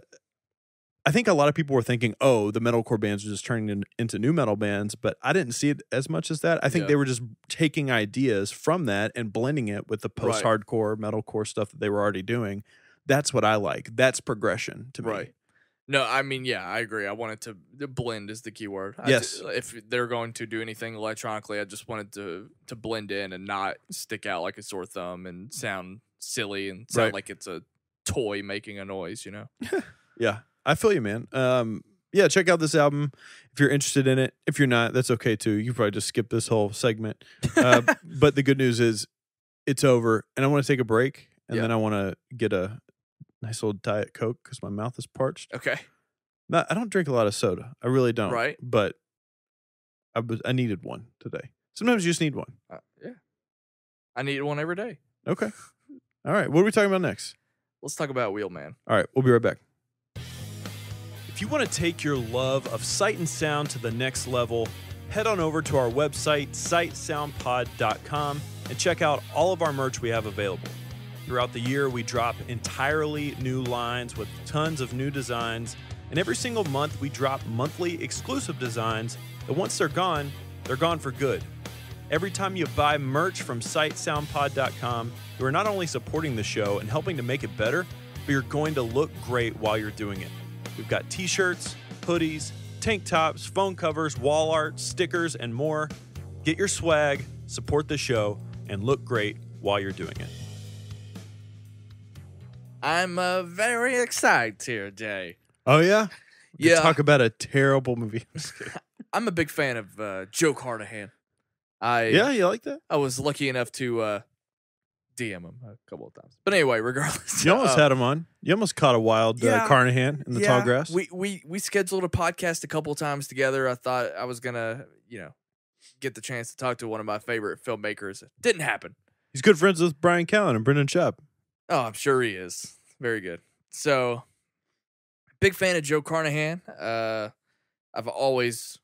think a lot of people were thinking, oh, the metalcore bands are just turning into nu metal bands, but I didn't see it as much as that. I think they were just taking ideas from that and blending it with the post-hardcore, metalcore stuff that they were already doing. That's what I like. That's progression to me. right. No, I mean, yeah, I agree. I wanted to blend is the key word. Yes. If they're going to do anything electronically, I just wanted to blend in and not stick out like a sore thumb and sound silly and sound like it's a toy making a noise, you know? Yeah, I feel you, man. Yeah, check out this album if you're interested in it. If you're not, that's okay too. You probably just skip this whole segment. But the good news is it's over, and I want to take a break, and then I want to get a nice old Diet Coke because my mouth is parched. Okay. I don't drink a lot of soda. I really don't. Right. But I needed one today. Sometimes you just need one. Yeah. I need one every day. Okay. All right. What are we talking about next? Let's talk about Wheelman. All right. We'll be right back. If you want to take your love of sight and sound to the next level, head on over to our website, sightsoundpod.com, and check out all of our merch we have available. Throughout the year, we drop entirely new lines with tons of new designs, and every single month we drop monthly exclusive designs that once they're gone for good. Every time you buy merch from sightsoundpod.com, you are not only supporting the show and helping to make it better, but you're going to look great while you're doing it. We've got t-shirts, hoodies, tank tops, phone covers, wall art, stickers, and more. Get your swag, support the show, and look great while you're doing it. I'm very excited here, Jay. Oh, yeah? Yeah. Talk about a terrible movie. I'm a big fan of Joe Carnahan. Yeah, you like that? I was lucky enough to DM him a couple of times. But anyway, regardless. You almost had him on. You almost caught a wild Carnahan in the tall grass. We scheduled a podcast a couple of times together. I thought I was going to, get the chance to talk to one of my favorite filmmakers. It didn't happen. He's good friends with Brian Callen and Brendan Schaub. Oh, I'm sure he is. Very good. So, big fan of Joe Carnahan. I've always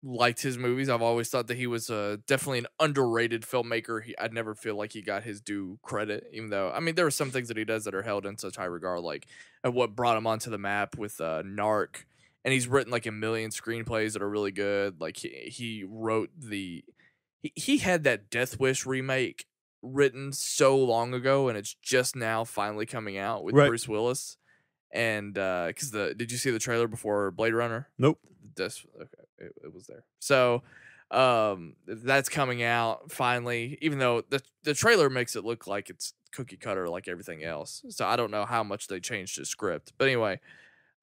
liked his movies. I've always thought that he was definitely an underrated filmmaker. I'd never feel like he got his due credit, even though, I mean, there are some things that he does that are held in such high regard, like what brought him onto the map with Narc. And he's written like a million screenplays that are really good. Like he wrote he had that Death Wish remake written so long ago, and it's just now finally coming out with Right. Bruce Willis. And because did you see the trailer before Blade Runner? Nope. Okay, it was there. So that's coming out finally, even though the trailer makes it look like it's cookie cutter like everything else. So I don't know how much they changed the script. But anyway,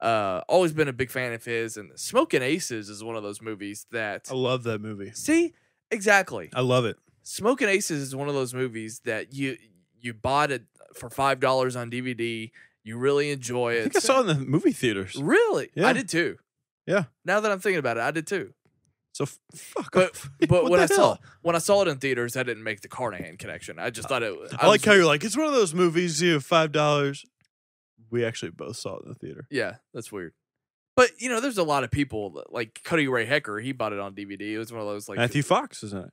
always been a big fan of his, and Smoking Aces is one of those movies that I love that movie. see exactly. I love it. Smoking Aces is one of those movies that you bought it for $5 on DVD. You really enjoy it. I think I saw it in the movie theaters. Really? Yeah. I did too. Yeah. Now that I'm thinking about it, I did too. So fuck But off. but What when the I hell? saw it in theaters, I didn't make the Carnahan connection. I just thought it. I like how you're like, it's one of those movies. You have $5. We actually both saw it in the theater. Yeah, that's weird. But there's a lot of people like Cody Ray Hecker. He bought it on DVD. It was one of those like Matthew Fox, isn't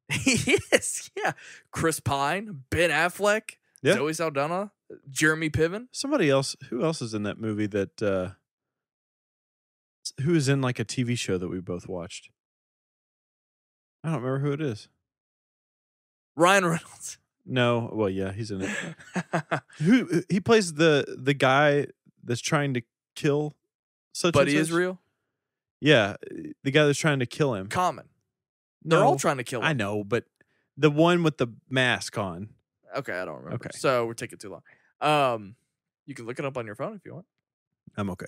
it? yes, yeah. Chris Pine, Ben Affleck, Yeah. Zoe Saldana, Jeremy Piven. Somebody else. Who else is in that movie? That who is in like a TV show that we both watched? I don't remember who it is. Ryan Reynolds. No, well, yeah, he's in it. Who he plays the guy that's trying to kill such. Buddy and such? Israel. Yeah, the guy that's trying to kill him. Common. They're all trying to kill him. I know, but the one with the mask on. Okay, I don't remember. Okay. So we're taking too long. You can look it up on your phone if you want. I'm okay.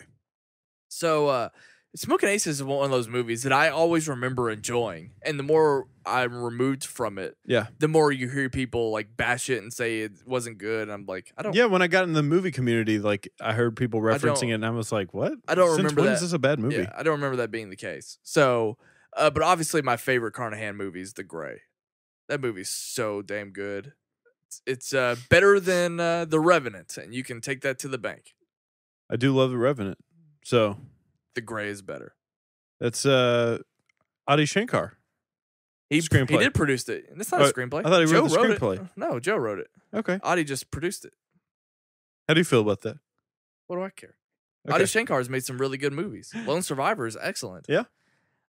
So, Smoking Aces is one of those movies that I always remember enjoying, and the more I'm removed from it, Yeah. the more you hear people like bash it and say it wasn't good. And I'm like, I don't. Yeah, when I got in the movie community, like I heard people referencing it, and I was like, "What? I don't Since remember when that. is this a bad movie?" Yeah, I don't remember that being the case. So, but obviously, my favorite Carnahan movie is The Gray. That movie's so damn good. It's better than The Revenant, and you can take that to the bank. I do love The Revenant, so The Gray is better. that's Adi Shankar. He Screenplay. did produce it, and it's not a screenplay. I thought he Joe wrote the wrote screenplay. it. No, Joe wrote it. Okay, Adi just produced it. how do you feel about that? What do I care? Okay. Adi Shankar has made some really good movies. Lone Survivor is excellent. Yeah.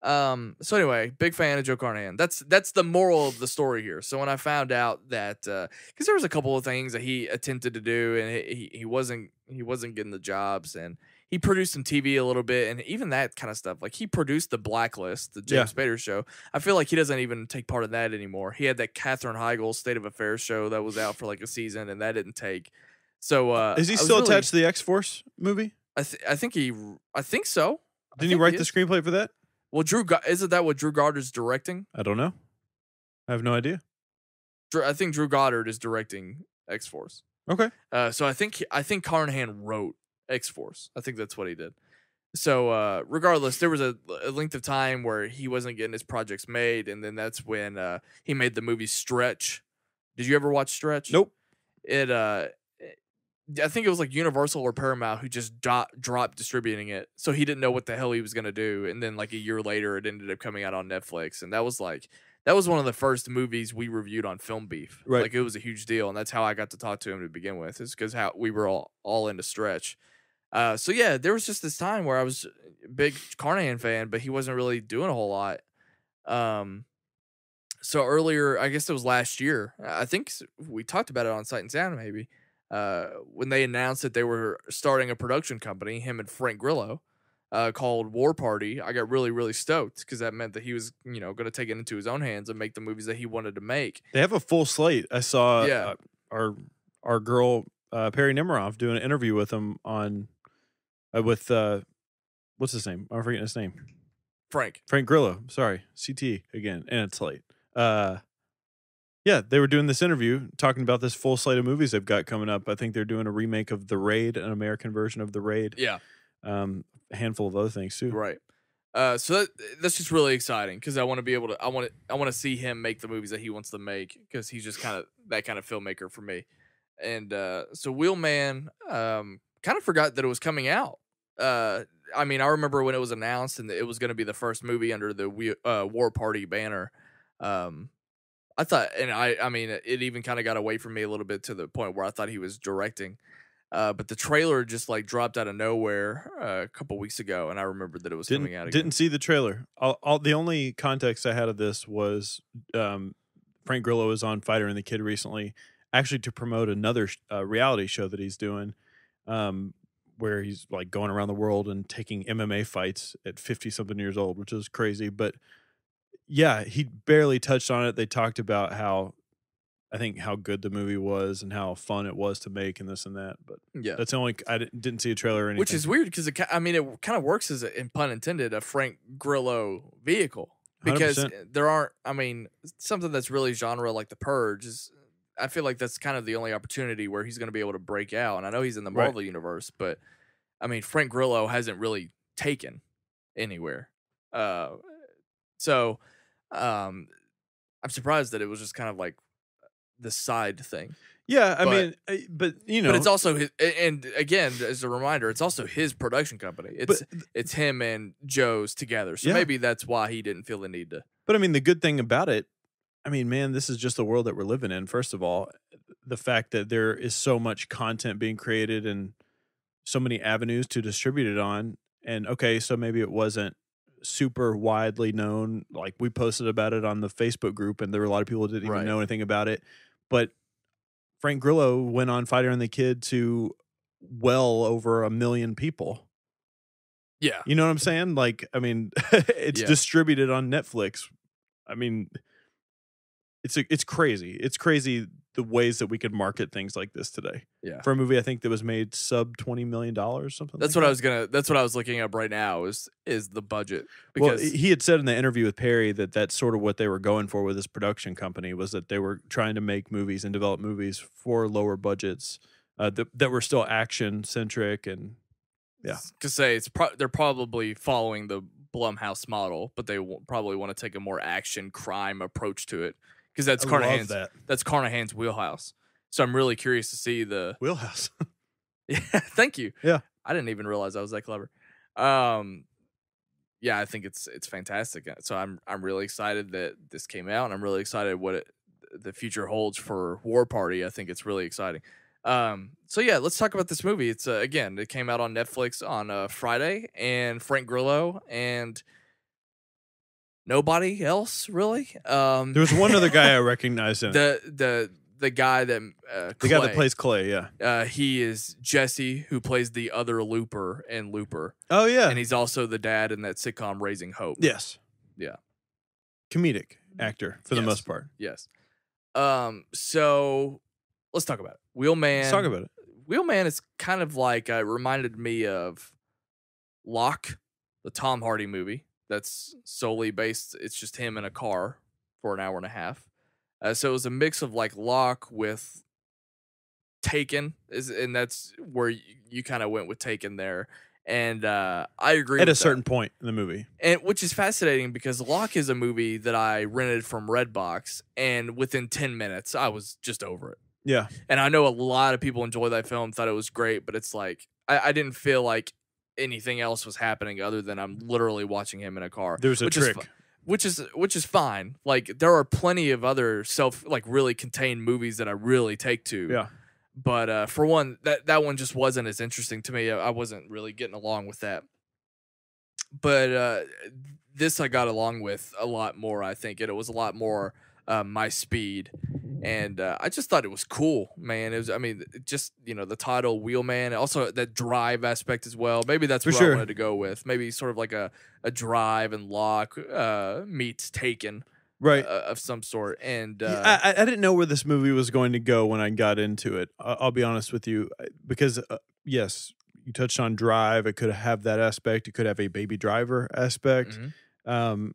So anyway, big fan of Joe Carnahan. That's the moral of the story here. So when I found out that, because there was a couple of things that he attempted to do, and he wasn't getting the jobs, and he produced some TV a little bit, and even that kind of stuff. Like he produced The Blacklist, the James Spader show. I feel like he doesn't even take part in that anymore. He had that Katherine Heigl State of Affairs show that was out for like a season, and that didn't take. So Is he still attached to the X-Force movie? I think so. Didn't he write the screenplay for that? Well, isn't that what Drew Goddard's directing? I don't know. I have no idea. I think Drew Goddard is directing X-Force. Okay. So I think Carnahan wrote X-Force. I think that's what he did. So regardless, there was a length of time where he wasn't getting his projects made, and then that's when he made the movie Stretch. Did you ever watch Stretch? Nope. I think it was like Universal or Paramount who just dropped distributing it, so he didn't know what the hell he was gonna do. And then like a year later, it ended up coming out on Netflix, and that was one of the first movies we reviewed on Film Beef. Right. Like it was a huge deal, and that's how I got to talk to him to begin with. Is because how we were all into Stretch. So yeah, there was just this time where I was a big Carnahan fan, but he wasn't really doing a whole lot. So earlier, I guess it was last year. I think we talked about it on Sight and Sound maybe. When they announced that they were starting a production company, him and Frank Grillo, called War Party, I got really, really stoked because that meant that he was, going to take it into his own hands and make the movies that he wanted to make. They have a full slate. I saw our girl Perry Nemiroff doing an interview with him on with what's his name? I'm forgetting his name. Frank Grillo. Sorry, CT again, and it's late. Yeah, they were doing this interview talking about this full slate of movies they've got coming up. I think they're doing a remake of The Raid, an American version of The Raid. Yeah. A handful of other things too. Right. So that's just really exciting because I want to be able to. I want to see him make the movies that he wants to make because he's just kind of that kind of filmmaker for me. And so Wheelman kind of forgot that it was coming out. I mean, I remember when it was announced and it was going to be the first movie under the War Party banner. I thought, and I mean, it even kind of got away from me a little bit to the point where I thought he was directing. But the trailer just like dropped out of nowhere a couple weeks ago, and I remembered that it was coming out again. Didn't see the trailer. The only context I had of this was Frank Grillo was on Fighter and the Kid recently, actually to promote another reality show that he's doing, where he's like going around the world and taking MMA fights at 50-something years old, which is crazy. But yeah, he barely touched on it. They talked about how good the movie was and how fun it was to make and this and that. But Yeah. that's the only, I didn't see a trailer or anything. Which is weird because it kind of works as in pun intended, a Frank Grillo vehicle. Because 100%. there aren't, something that's really genre like The Purge is, I feel like that's kind of the only opportunity where he's going to be able to break out. And I know he's in the Marvel universe, but Frank Grillo hasn't really taken anywhere. So I'm surprised that it was just kind of like the side thing. Yeah, but you know, but it's also his, and again, as a reminder, it's also his production company. It's him and Joe's together, so maybe that's why he didn't feel the need to. But the good thing about it, man, this is just the world that we're living in. First of all, the fact that there is so much content being created and so many avenues to distribute it on, and okay, so maybe it wasn't super widely known. Like we posted about it on the Facebook group, and there were a lot of people who didn't even know anything about it, but Frank Grillo went on Fighter and the Kid to well over 1 million people. Yeah. You know what I'm saying? Like, it's distributed on Netflix. It's crazy. It's crazy the ways that we could market things like this today. Yeah. For a movie I think that was made sub $20 million, something that's like what that. That's what I was looking up right now is the budget. Because he had said in the interview with Perry that that's sort of what they were going for with this production company, was that they were trying to make movies and develop movies for lower budgets that were still action centric. And to say they're probably following the Blumhouse model, but they probably want to take a more action crime approach to it. Because that's Carnahan's wheelhouse. So I'm really curious to see the wheelhouse. Yeah, thank you. Yeah, I didn't even realize I was that clever. Yeah, I think it's fantastic. So I'm really excited that this came out, and I'm really excited what the future holds for War Party. I think it's really exciting. So yeah, let's talk about this movie. It's again, it came out on Netflix on Friday, and Frank Grillo and nobody else really. There was one other guy I recognized in the guy that the guy that plays Clay. Yeah, he is Jesse, who plays the other Looper in Looper. Oh yeah, and he's also the dad in that sitcom Raising Hope. Yes, yeah, comedic actor for the most part. Yes. So let's talk about it. Wheelman. Let's talk about it. Wheelman is kind of like reminded me of Locke, the Tom Hardy movie. That's solely based. It's just him in a car for an hour and a half. So it was a mix of like Locke with Taken, and that's where you kind of went with Taken there. And I agree at with a certain point in the movie, and which is fascinating because Locke is a movie that I rented from Redbox, and within 10 minutes I was just over it. Yeah, and I know a lot of people enjoy that film, thought it was great, but it's like I didn't feel like anything else was happening other than I'm literally watching him in a car. There's a trick, which is fine. Like there are plenty of other really contained movies that I really take to. Yeah. But for one, that one just wasn't as interesting to me. I wasn't really getting along with that. But this I got along with a lot more, I think, and it was a lot more my speed. And I just thought it was cool, man. It was, just, the title Wheelman, also that drive aspect as well. Maybe that's what I wanted to go with. Maybe sort of like a drive and Locke meets Taken. Right. Of some sort. And I didn't know where this movie was going to go when I got into it. I'll be honest with you, because yes, you touched on drive. It could have that aspect. It could have a Baby Driver aspect. Mm-hmm.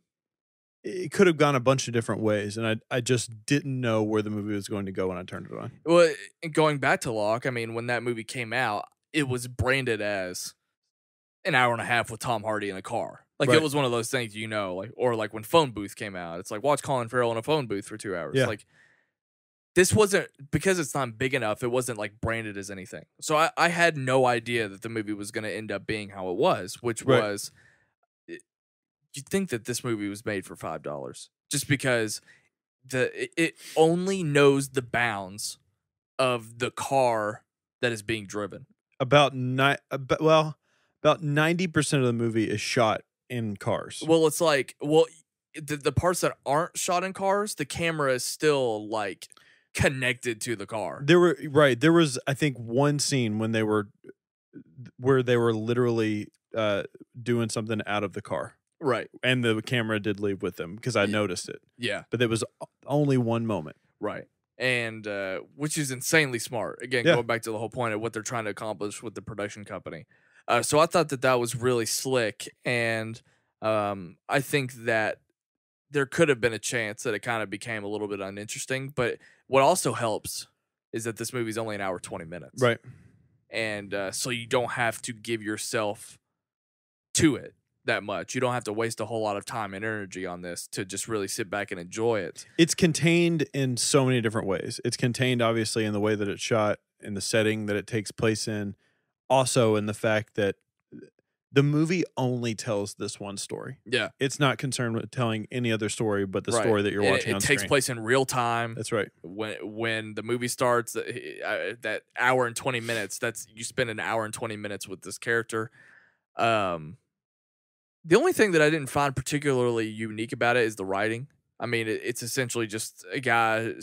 It could have gone a bunch of different ways, and I just didn't know where the movie was going to go when I turned it on. Well, going back to Locke, when that movie came out, it was branded as an hour and a half with Tom Hardy in a car. Like, It was one of those things, or like when Phone Booth came out, it's like, watch Colin Farrell in a phone booth for 2 hours. Yeah. Like, this wasn't, because it's not big enough, it wasn't like branded as anything. So I had no idea that the movie was going to end up being how it was, which was, you'd think that this movie was made for $5 just because it only knows the bounds of the car that is being driven. About 90% of the movie is shot in cars. Well, it's like, the parts that aren't shot in cars, the camera is still like connected to the car. There was, I think, one scene when where they were literally doing something out of the car. Right. And the camera did leave with them because I noticed it. Yeah. But there was only one moment. Right. And which is insanely smart. Again, Yeah. going back to the whole point of what they're trying to accomplish with the production company. So I thought that was really slick. And I think that there could have been a chance that it kind of became a little bit uninteresting. But what also helps is that this movie's only an hour, 20 minutes. Right. And so you don't have to give yourself to it that much. You don't have to waste a whole lot of time and energy on this to just really sit back and enjoy it. It's contained in so many different ways. It's contained, obviously, in the way that it's shot, in the setting that it takes place in, also in the fact that the movie only tells this one story. Yeah. It's not concerned with telling any other story but the story that you're watching on screen. It takes place in real time. That's right. When the movie starts, that hour and 20 minutes, you spend an hour and 20 minutes with this character. The only thing that I didn't find particularly unique about it is the writing. I mean, it's essentially just a guy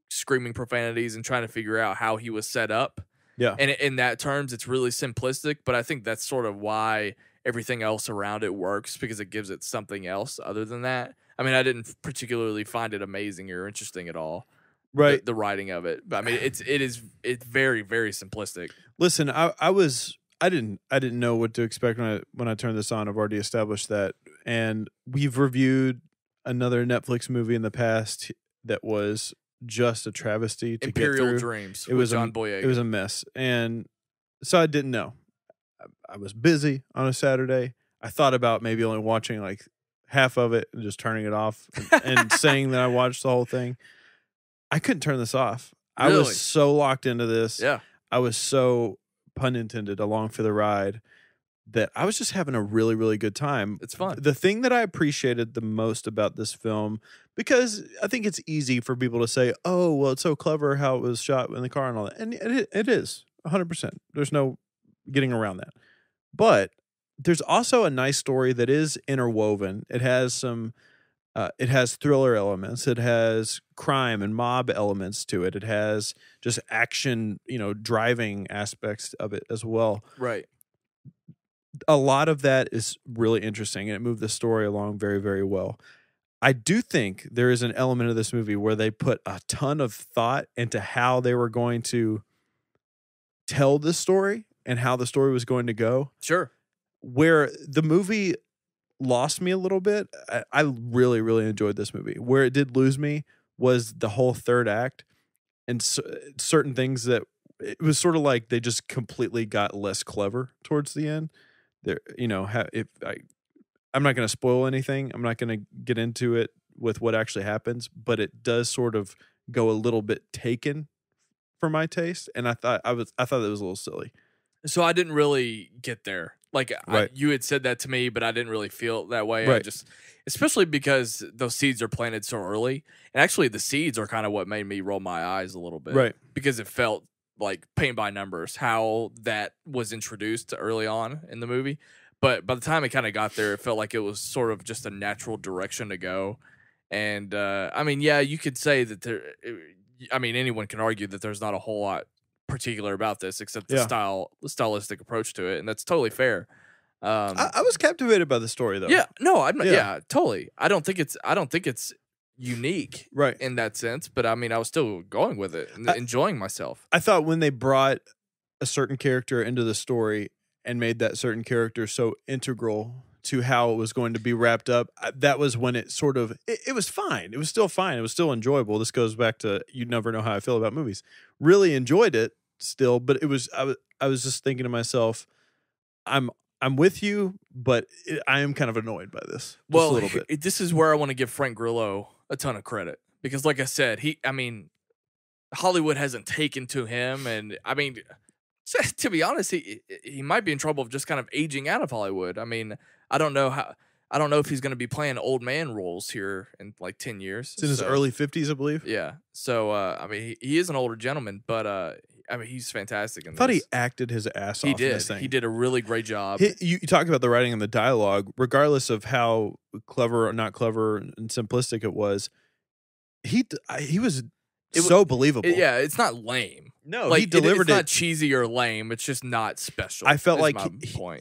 screaming profanities and trying to figure out how he was set up. Yeah. And in that terms, it's really simplistic, but I think that's sort of why everything else around it works, because it gives it something else other than that. I mean, I didn't particularly find it amazing or interesting at all. Right. The writing of it. But I mean, it's very, very simplistic. Listen, I didn't know what to expect when I turned this on. I've already established that. And we've reviewed another Netflix movie in the past that was just a travesty to Imperial get through. Dreams. It was John Boyega. It was a mess. And so I didn't know. I was busy on a Saturday. I thought about maybe only watching like half of it and just turning it off and saying that I watched the whole thing. I couldn't turn this off. Really? I was so locked into this. Yeah. I was so, pun intended, along for the ride, that I was just having a really, really good time. It's fun. The thing that I appreciated the most about this film, because I think it's easy for people to say, oh, well, it's so clever how it was shot in the car and all that. And it is, 100%. There's no getting around that. But there's also a nice story that is interwoven. It has it has thriller elements. It has crime and mob elements to it. It has just action, driving aspects of it as well. Right. A lot of that is really interesting, and it moved the story along very, very well. I do think there is an element of this movie where they put a ton of thought into how they were going to tell the story and how the story was going to go. Sure. Where the movie lost me a little bit, I really, really enjoyed this movie. Where it did lose me was the whole third act and certain things that it was sort of like they just completely got less clever towards the end. There, I'm not going to spoil anything. I'm not going to get into it with what actually happens, but it does sort of go a little bit taken for my taste, and I thought that was a little silly. So I didn't really get there. Like right. You had said that to me, but I didn't really feel that way. Right. Especially because those seeds are planted so early, and actually the seeds are kind of what made me roll my eyes a little bit, right? Because it felt like paint by numbers how that was introduced early on in the movie. But by the time it kind of got there, it felt like it was sort of just a natural direction to go. And I mean, yeah, you could say that anyone can argue that there's not a whole lot particular about this except the stylistic approach to it, and that's totally fair. I was captivated by the story, though. Yeah, no, I'm not. Yeah, totally. I don't think it's unique, right, in that sense. But I mean, I was still going with it and enjoying myself. I thought when they brought a certain character into the story and made that certain character so integral to how it was going to be wrapped up, that was when it sort of it was fine. It was still fine. It was still enjoyable. This goes back to you never know how I feel about movies. Really enjoyed it still, but it was I was just thinking to myself, I'm with you, but I am kind of annoyed by this. Just a little bit. This is where I want to give Frank Grillo a ton of credit, because like I said, Hollywood hasn't taken to him, and I mean, to be honest, he might be in trouble of just kind of aging out of Hollywood. I mean, I don't know if he's going to be playing old man roles here in like 10 years. It's in his early 50s, I believe. Yeah. So, I mean, he is an older gentleman, but I mean, he's fantastic in I thought this. he acted his ass He off in this did. thing. He did a really great job. You talk about the writing and the dialogue, regardless of how clever or not clever and simplistic it was. He was so believable. It's not lame. No, like, he delivered it's not cheesy or lame. It's just not special. I felt like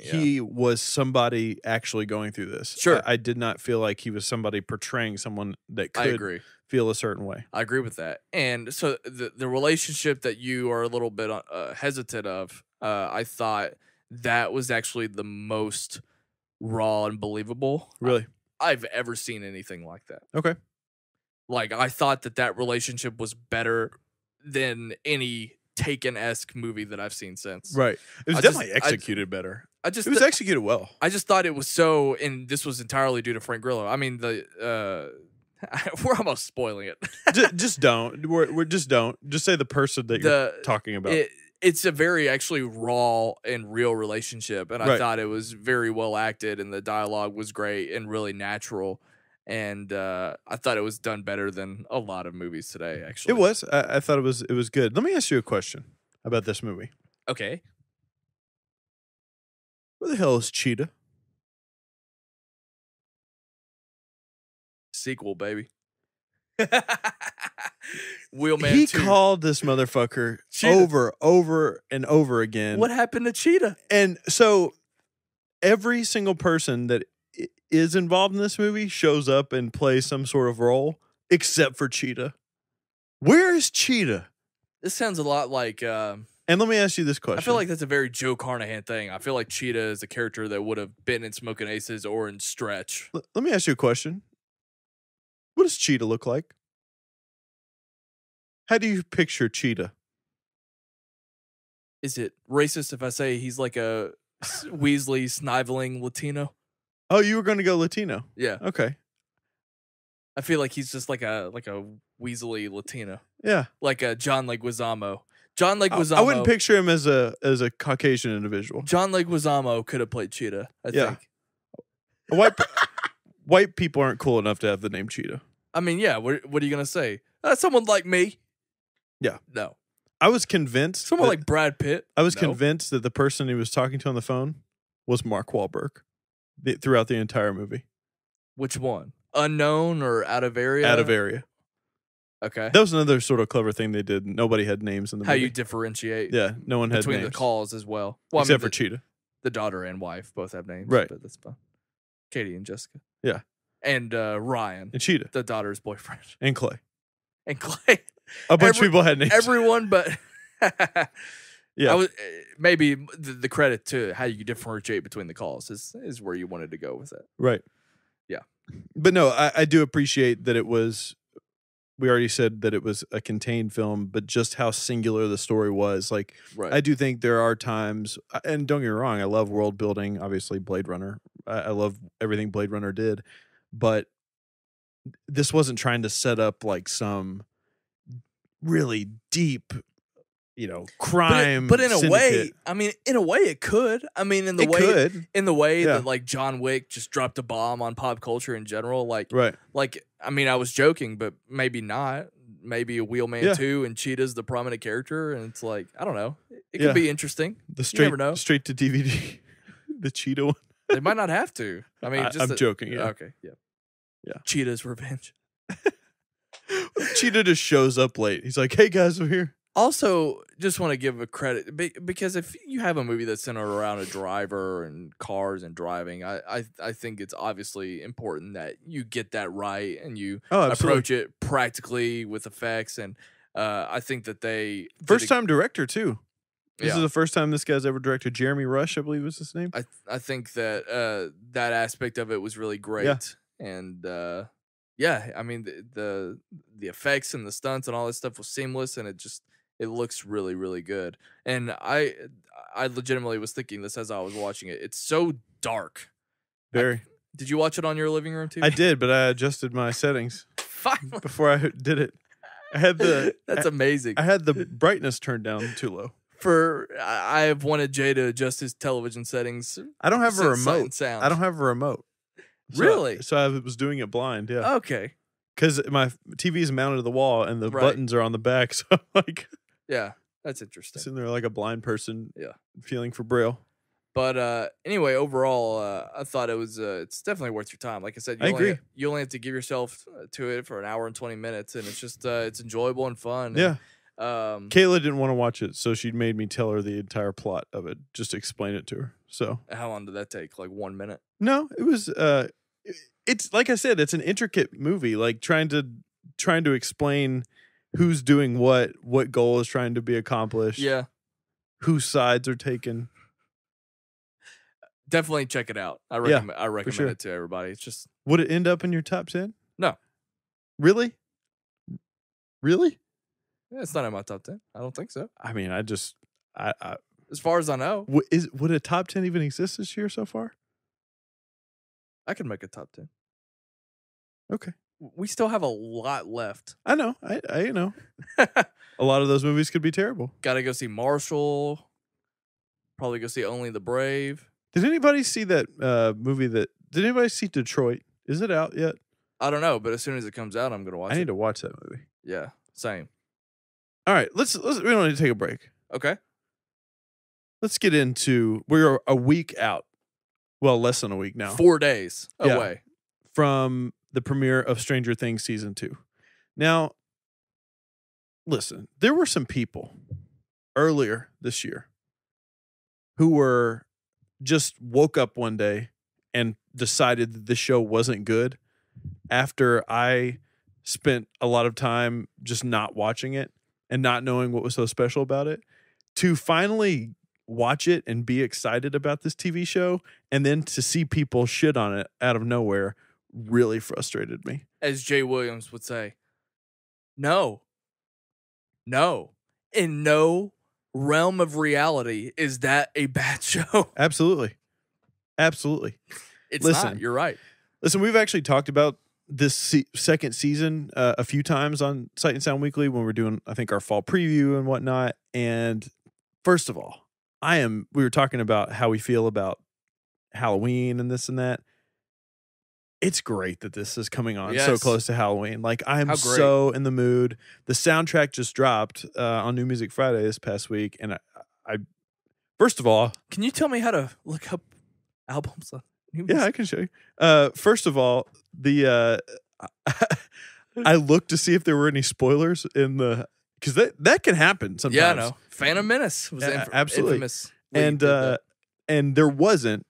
he was somebody actually going through this. Sure. I did not feel like he was somebody portraying someone that I could agree. feel a certain way. I agree with that. And so the relationship that you are a little bit hesitant of, I thought that was actually the most raw and believable. Really? I've ever seen anything like that. Okay. Like, I thought that relationship was better than any Taken-esque movie that I've seen since. Right. It was definitely executed better. It was executed well. I just thought it was so, and this was entirely due to Frank Grillo. I mean, we're almost spoiling it. just don't. We're just don't. Just say the person that you're talking about. It's a very actually raw and real relationship, and I thought it was very well acted, and the dialogue was great and really natural. And I thought it was done better than a lot of movies today, actually. It was. I thought it was good. Let me ask you a question about this movie. Okay. Where the hell is Cheetah? Sequel, baby. Wheelman He 2. called this motherfucker Cheetah. over and over again. What happened to Cheetah? And so every single person that is involved in this movie shows up and plays some sort of role, except for Cheetah. Where is Cheetah? This sounds a lot like... and let me ask you this question. I feel like that's a very Joe Carnahan thing. I feel like Cheetah is a character that would have been in Smoking Aces or in Stretch. Let me ask you a question. What does Cheetah look like? How do you picture Cheetah? Is it racist if I say he's like a Weasley sniveling Latino? Oh, you were going to go Latino. Yeah. Okay. I feel like he's just like a Weasley Latino. Yeah. Like a John Leguizamo. John Leguizamo. I wouldn't picture him as a Caucasian individual. John Leguizamo could have played Cheetah, I think. White people aren't cool enough to have the name Cheetah. I mean, yeah, what are you going to say? Someone like me? Yeah. No. I was convinced. Someone like Brad Pitt? I was convinced that the person he was talking to on the phone was Mark Wahlberg throughout the entire movie. Which one? Unknown or Out of Area? Out of Area. Okay. That was another sort of clever thing they did. Nobody had names in the movie. How you differentiate. Yeah, no one had names. Between the calls as well. Well, Except for Cheetah. The daughter and wife both have names. Right. But that's fine. Katie and Jessica. Yeah. And Ryan. And Cheetah. The daughter's boyfriend. And Clay. And Clay. A bunch of people had names. Everyone but... Yeah. I was, maybe the credit to how you differentiate between the calls is where you wanted to go with that. Right. Yeah. But no, I do appreciate that it was... We already said that it was a contained film, but just how singular the story was. Like, right. I do think there are times, and don't get me wrong, I love world building, obviously Blade Runner. I love everything Blade Runner did, but this wasn't trying to set up like some really deep, crime. But in a syndicate. way, I mean, it could. I mean, in the way that like John Wick just dropped a bomb on pop culture in general, like, right. Like, I mean, I was joking, but maybe not. Maybe a Wheelman 2 and Cheetah's the prominent character, and it's like, I don't know. It could be interesting. You never know. Straight to DVD, the Cheetah one. They might not have to. I mean, I'm joking. Yeah. Okay. Yeah. Cheetah's revenge. Cheetah just shows up late. He's like, "Hey guys, I'm here." Also, just want to give a credit because if you have a movie that's centered around a driver and cars and driving, I think it's obviously important that you get that right and you approach it practically with effects. And I think that they first time director too. This is the first time this guy's ever directed. Jeremy Rush, I believe was his name. I think that that aspect of it was really great. Yeah. And I mean the effects and the stunts and all that stuff was seamless, and it looks really, really good. And I legitimately was thinking this as I was watching it. It's so dark. Very. Did you watch it on your living room TV? I did, but I adjusted my settings before I did it. I had That's amazing. I had the brightness turned down too low. I have wanted Jay to adjust his television settings. I don't have a remote. Sound. I don't have a remote. Really? So I was doing it blind. Yeah. Okay. Because my TV is mounted to the wall and the buttons are on the back. So I'm like, yeah. That's interesting. Sitting there like a blind person, Yeah. feeling for Braille. But anyway, overall, I thought it was it's definitely worth your time. Like I said, I agree. You only have to give yourself to it for an hour and 20 minutes, and it's just it's enjoyable and fun. Yeah. And, Kayla didn't want to watch it, so she made me tell her the entire plot of it, just to explain it to her. So how long did that take? Like 1 minute? no, it was. It's like I said, it's an intricate movie, like trying to explain who's doing what goal is trying to be accomplished. Yeah. Whose sides are taken. Definitely check it out. I recommend it to everybody. It's just would it end up in your top 10? No. Really? Really? Yeah, it's not in my top 10. I don't think so. I mean, I as far as I know, would a top 10 even exist this year so far? I can make a top 10. Okay. We still have a lot left. I know. I know. A lot of those movies could be terrible. Got to go see Marshall. Probably go see Only the Brave. Did anybody see that movie did anybody see Detroit? Is it out yet? I don't know, but as soon as it comes out, I'm going to watch it. I need to watch that movie. Yeah, same. All right, let's we don't need to take a break. Okay. Let's get into we're a week out. Well, less than a week now. 4 days away from the premiere of Stranger Things season 2. Now, listen, there were some people earlier this year who were just woke up one day and decided that the show wasn't good after I spent a lot of time just not watching it and not knowing what was so special about it, to finally watch it and be excited about this TV show, and then to see people shit on it out of nowhere really frustrated me. As Jaye Williams would say, no, in no realm of reality is that a bad show. Absolutely. It's Listen, not. You're right. Listen, we've actually talked about this second season a few times on Sight and Sound Weekly when we're doing, I think, our fall preview and whatnot. And first of all, we were talking about how we feel about Halloween and this and that. It's great that this is coming on so close to Halloween. Like, I'm so in the mood. The soundtrack just dropped on New Music Friday this past week. And I first of all, can you tell me how to look up albums on New Music? Yeah, I can show you. First of all, I looked to see if there were any spoilers in the, because that can happen sometimes. Yeah, I know. Phantom Menace was absolutely infamous. And there wasn't,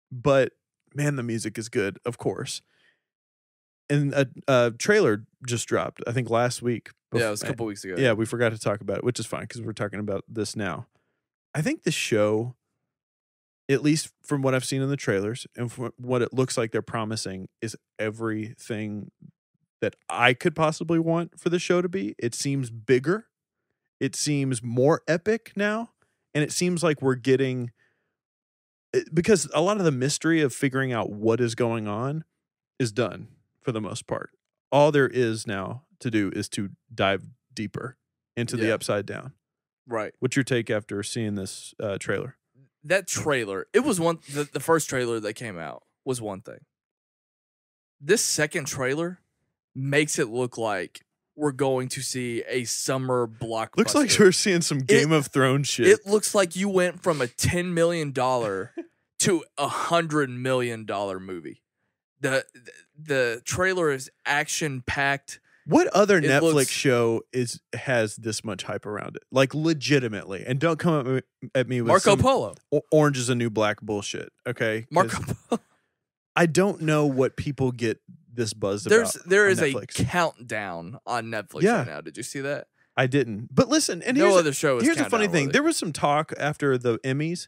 but man, the music is good, of course. And a trailer just dropped, I think, last week. Yeah, it was a couple weeks ago. Yeah, we forgot to talk about it, which is fine because we're talking about this now. I think the show, at least from what I've seen in the trailers and from what it looks like they're promising, is everything that I could possibly want for the show to be. It seems bigger. It seems more epic now. And it seems like we're getting, because a lot of the mystery of figuring out what is going on is done for the most part. All there is now to do is to dive deeper into the Upside Down. Right. What's your take after seeing this trailer? That trailer, it was the first trailer that came out was one thing. This second trailer makes it look like we're going to see a summer blockbuster. Looks like we're seeing some Game of Thrones shit. It looks like you went from a $10 million to a $100 million movie. The trailer is action packed. What other Netflix show has this much hype around it? Like, legitimately. And don't come at me with Marco Polo. Orange is the New Black bullshit. Okay, Marco Polo. I don't know what people get this buzzed about. There is a countdown on Netflix right now. Did you see that? I didn't. But listen, and no other show is here's the funny thing. There was some talk after the Emmys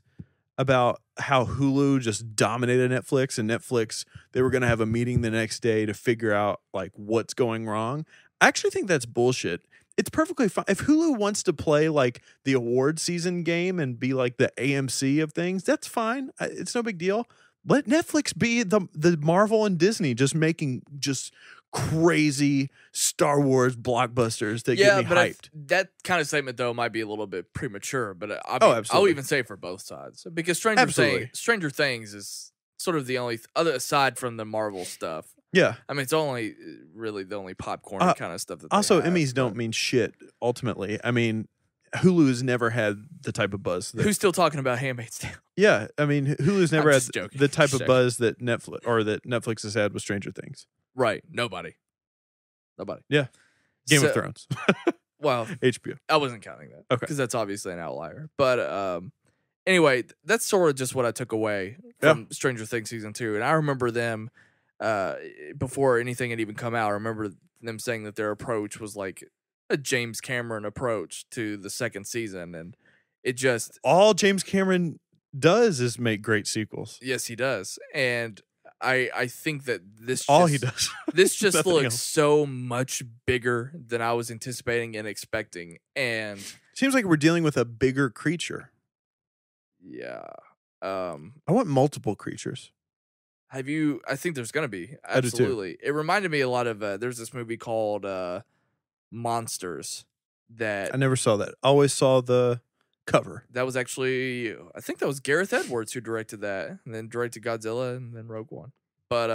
about how Hulu just dominated Netflix, and Netflix, they were going to have a meeting the next day to figure out like what's going wrong. I actually think that's bullshit. It's perfectly fine. If Hulu wants to play like the award season game and be like the AMC of things, that's fine. It's no big deal. Let Netflix be the Marvel and Disney, just making just crazy Star Wars blockbusters that get me hyped. That kind of statement, though, might be a little bit premature, but absolutely. I'll even say for both sides. Because Stranger Things is sort of the only other, aside from the Marvel stuff. Yeah. I mean, it's only really the only popcorn kind of stuff that also, Emmys don't mean shit, ultimately. I mean, Hulu has never had the type of buzz. Who's still talking about Handmaid's Tale? Yeah, I mean, Hulu's never I'm had just joking. the type Just of buzz that Netflix has had with Stranger Things. Right. Nobody. Yeah. Game So- of Thrones. Well, HBO. I wasn't counting that. Okay. Because that's obviously an outlier. But anyway, that's sort of just what I took away from Stranger Things season 2. And I remember them before anything had even come out. I remember them saying that their approach was like a James Cameron approach to the second season, and it just All James Cameron does is make great sequels. yes, he does. And I think that this All just, he does. this just Nothing looks else. so much bigger than I was anticipating and expecting. And Seems like we're dealing with a bigger creature. yeah. I want multiple creatures. Have you? I think there's gonna be I do too. absolutely. It reminded me a lot of. There's this movie called Monsters I that never saw that. Always saw the cover. was actually. I think that was Gareth Edwards who directed that, and then directed Godzilla and then Rogue One. But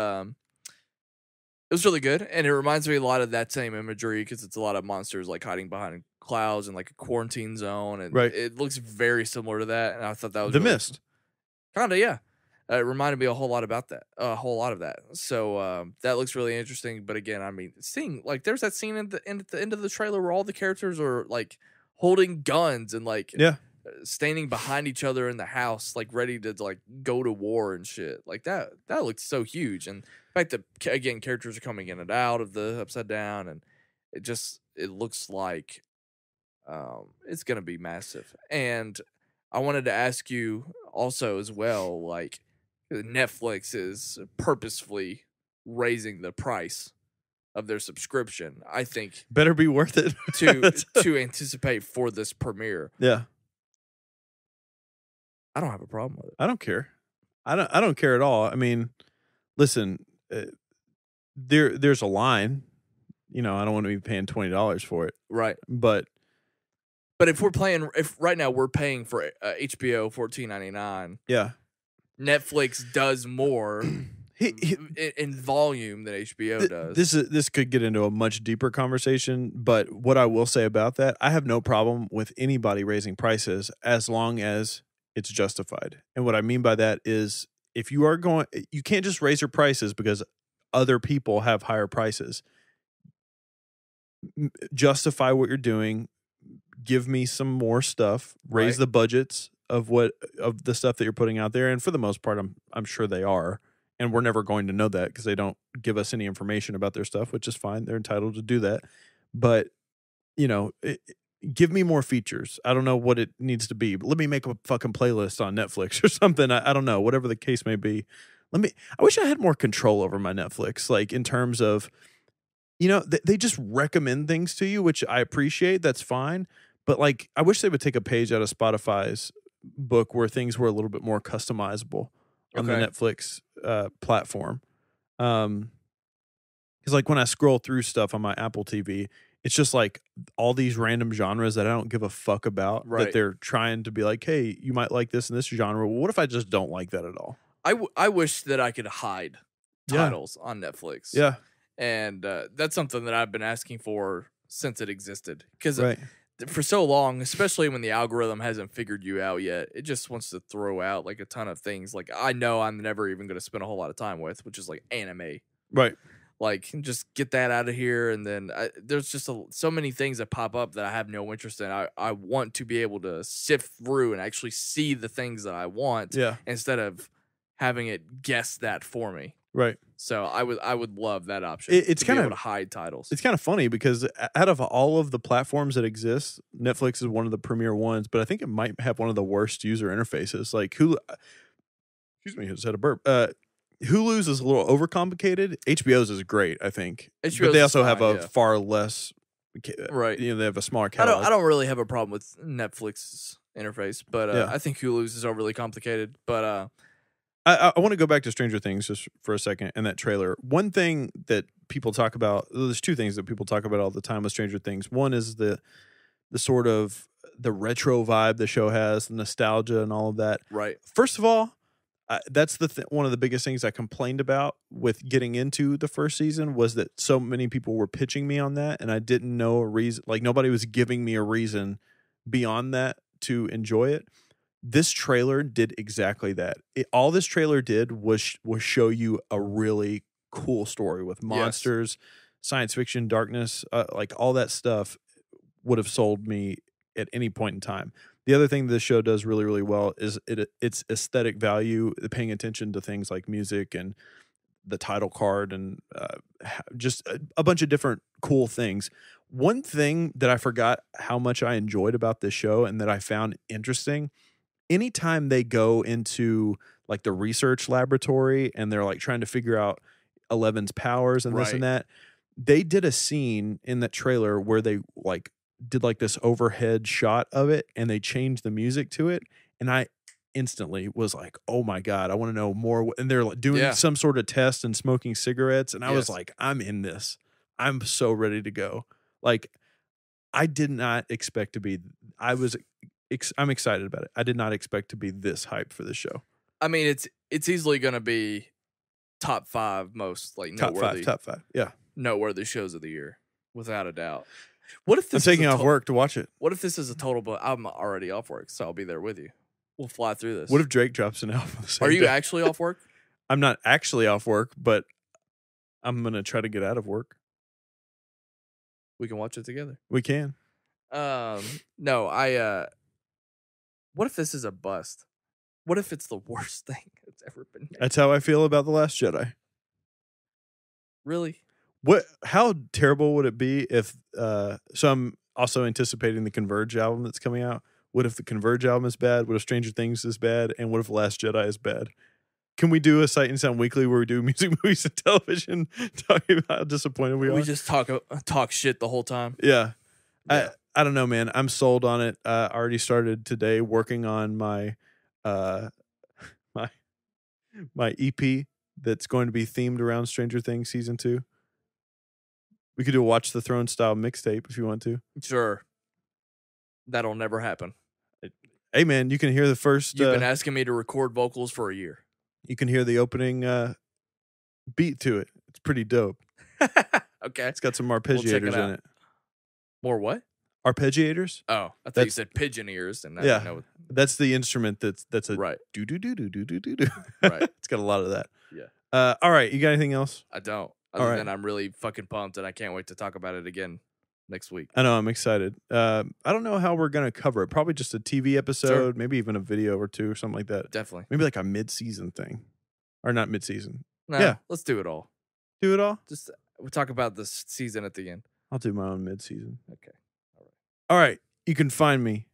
it was really good, and it reminds me a lot of that same imagery because it's a lot of monsters like hiding behind clouds and like a quarantine zone, and Right. it looks very similar to that. And I thought that was The really Mist. Kinda, yeah. It reminded me a whole lot about that. A whole lot of that. So that looks really interesting. But again, I mean, seeing like there's that scene at the end of the trailer where all the characters are like holding guns and like Yeah. standing behind each other in the house, like ready to like go to war and shit. Like that looked so huge. And the fact that again characters are coming in and out of the upside down, and it looks like it's gonna be massive. And I wanted to ask you also as well, like Netflix is purposefully raising the price of their subscription, I think, Better be worth it. to anticipate for this premiere. Yeah. I don't have a problem with it. I don't care. I don't care at all. I mean, listen, there's a line. You know, I don't want to be paying $20 for it. Right. But if right now we're paying for HBO $14.99, yeah. Netflix does more in volume than HBO does. This could get into a much deeper conversation, but what I will say about that, I have no problem with anybody raising prices as long as it's justified. And what I mean by that is if you can't just raise your prices because other people have higher prices. Justify what you're doing. Give me some more stuff. Raise Right. the budgets of the stuff that you're putting out there, and for the most part, I'm sure they are. And we're never going to know that because they don't give us any information about their stuff, which is fine. They're entitled to do that. But give me more features. I don't know what it needs to be, but let me make a fucking playlist on Netflix or something. I don't know, whatever the case may be. I wish I had more control over my Netflix, like in terms of, they just recommend things to you, which I appreciate. That's fine. But like, I wish they would take a page out of Spotify's book where things were a little bit more customizable on the Okay. Netflix platform. Because like when I scroll through stuff on my Apple TV, it's just like all these random genres that I don't give a fuck about. Right. That they're trying to be like, hey, you might like this and this genre. Well, what if I just don't like that at all? I wish that I could hide Yeah. titles on Netflix. Yeah. And that's something that I've been asking for since it existed. Because Right. for so long, especially when the algorithm hasn't figured you out yet, it just wants to throw out like a ton of things. Like I know I'm never even going to spend a whole lot of time with, which is like anime. Right. Like just get that out of here. And then there's just so many things that pop up that I have no interest in. I want to be able to sift through and actually see the things that I want Yeah. instead of having it guess that for me. Right. So I would love that option. It's to kind be of- able to hide titles. It's kind of funny because out of all of the platforms that exist, Netflix is one of the premier ones, but I think it might have one of the worst user interfaces. Like Hulu, excuse me, I just had a burp. Hulu's is a little overcomplicated. HBO's is great, I think. HBO's but they is also have fine, a yeah. far less, Right. They have a smaller I catalog. don't really have a problem with Netflix's interface, but Yeah. I think Hulu's is overly complicated. But I want to go back to Stranger Things just for a second and that trailer. One thing that people talk about, there's two things that people talk about all the time with Stranger Things. One is the sort of the retro vibe the show has, the nostalgia and all of that. right, First of all, that's one of the biggest things I complained about with getting into the first season was that so many people were pitching me on that, and I didn't know a reason. Like nobody was giving me a reason beyond that to enjoy it. This trailer did exactly that. All this trailer did was show you a really cool story with monsters, science fiction, darkness, like all that stuff would have sold me at any point in time. The other thing this show does really, really well is its aesthetic value, paying attention to things like music and the title card and just a bunch of different cool things. One thing that I forgot how much I enjoyed about this show and that I found interesting, anytime they go into like the research laboratory and they're like trying to figure out Eleven's powers and this and that, they did a scene in that trailer where they like did like this overhead shot of it and they changed the music to it. And I instantly was like, oh my God, I want to know more. And they're like doing some sort of test and smoking cigarettes. And I was like, I'm in this. I'm so ready to go. Like, I did not expect to be, I'm excited about it. I did not expect to be this hyped for this show. I mean, it's easily going to be top 5 most like top five. Yeah. Noteworthy shows of the year, without a doubt. What if this I'm taking off work to watch it? What if this is a total? But I'm already off work, so I'll be there with you. We'll fly through this. What if Drake drops an album? Are you actually off work? I'm not actually off work, but I'm gonna try to get out of work. We can watch it together. We can. No, what if this is a bust? What if it's the worst thing that's ever been made? That's how I feel about The Last Jedi. Really? How terrible would it be if so I'm also anticipating the Converge album that's coming out. What if the Converge album is bad? What if Stranger Things is bad? And what if The Last Jedi is bad? Can we do a Sight and Sound Weekly where we do music, movies, and television talking about how disappointed we are? We just talk shit the whole time. Yeah. I don't know, man. I'm sold on it. I already started today working on my my EP that's going to be themed around Stranger Things season 2. We could do a Watch the Throne style mixtape if you want to. Sure. That'll never happen. Hey, man, you can hear the first... You've been asking me to record vocals for a year. You can hear the opening beat to it. It's pretty dope. Okay. It's got some arpeggiators in it. More what? Arpeggiators? Oh, I thought you said pigeon ears. And I didn't know that's the instrument that's a right. Do-do-do-do-do-do-do. Right. It's got a lot of that. Yeah. All right. You got anything else? I don't. Other than I'm really fucking pumped and I can't wait to talk about it again next week. I know. I'm excited. I don't know how we're going to cover it. Probably just a TV episode, maybe even a video or two or something like that. Definitely. Maybe like a mid-season thing. Or not mid-season. No, let's do it all. Do it all? Just we'll talk about this season at the end. I'll do my own mid-season. Okay. All right. You can find me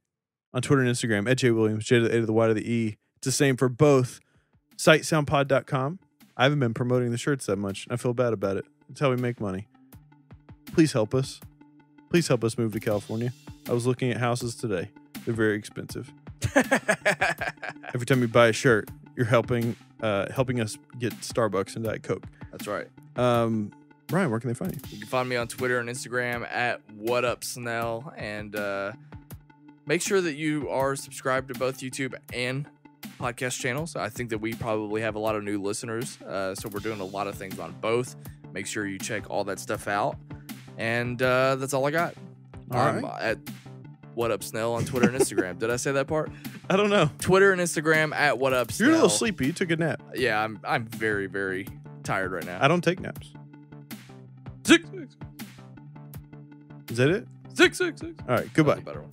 on Twitter and Instagram at Jaye Williams, J to the A to the Y to the E. It's the same for both sightsoundpod.com. I haven't been promoting the shirts that much. I feel bad about it. It's how we make money. Please help us. Please help us move to California. I was looking at houses today. They're very expensive. Every time you buy a shirt, you're helping us get Starbucks and Diet Coke. That's right. Brian, where can they find you? You can find me on Twitter and Instagram at WhatUpSnell. And make sure that you are subscribed to both YouTube and podcast channels. I think that we probably have a lot of new listeners. So we're doing a lot of things on both. Make sure you check all that stuff out. And that's all I got. I'm at WhatUpSnell on Twitter and Instagram. Did I say that part? I don't know. Twitter and Instagram at WhatUpSnell. You're a little sleepy. You took a nap. Yeah, I'm very, very tired right now. I don't take naps. 6. Is that it? 6. All right. Goodbye. That was a better one.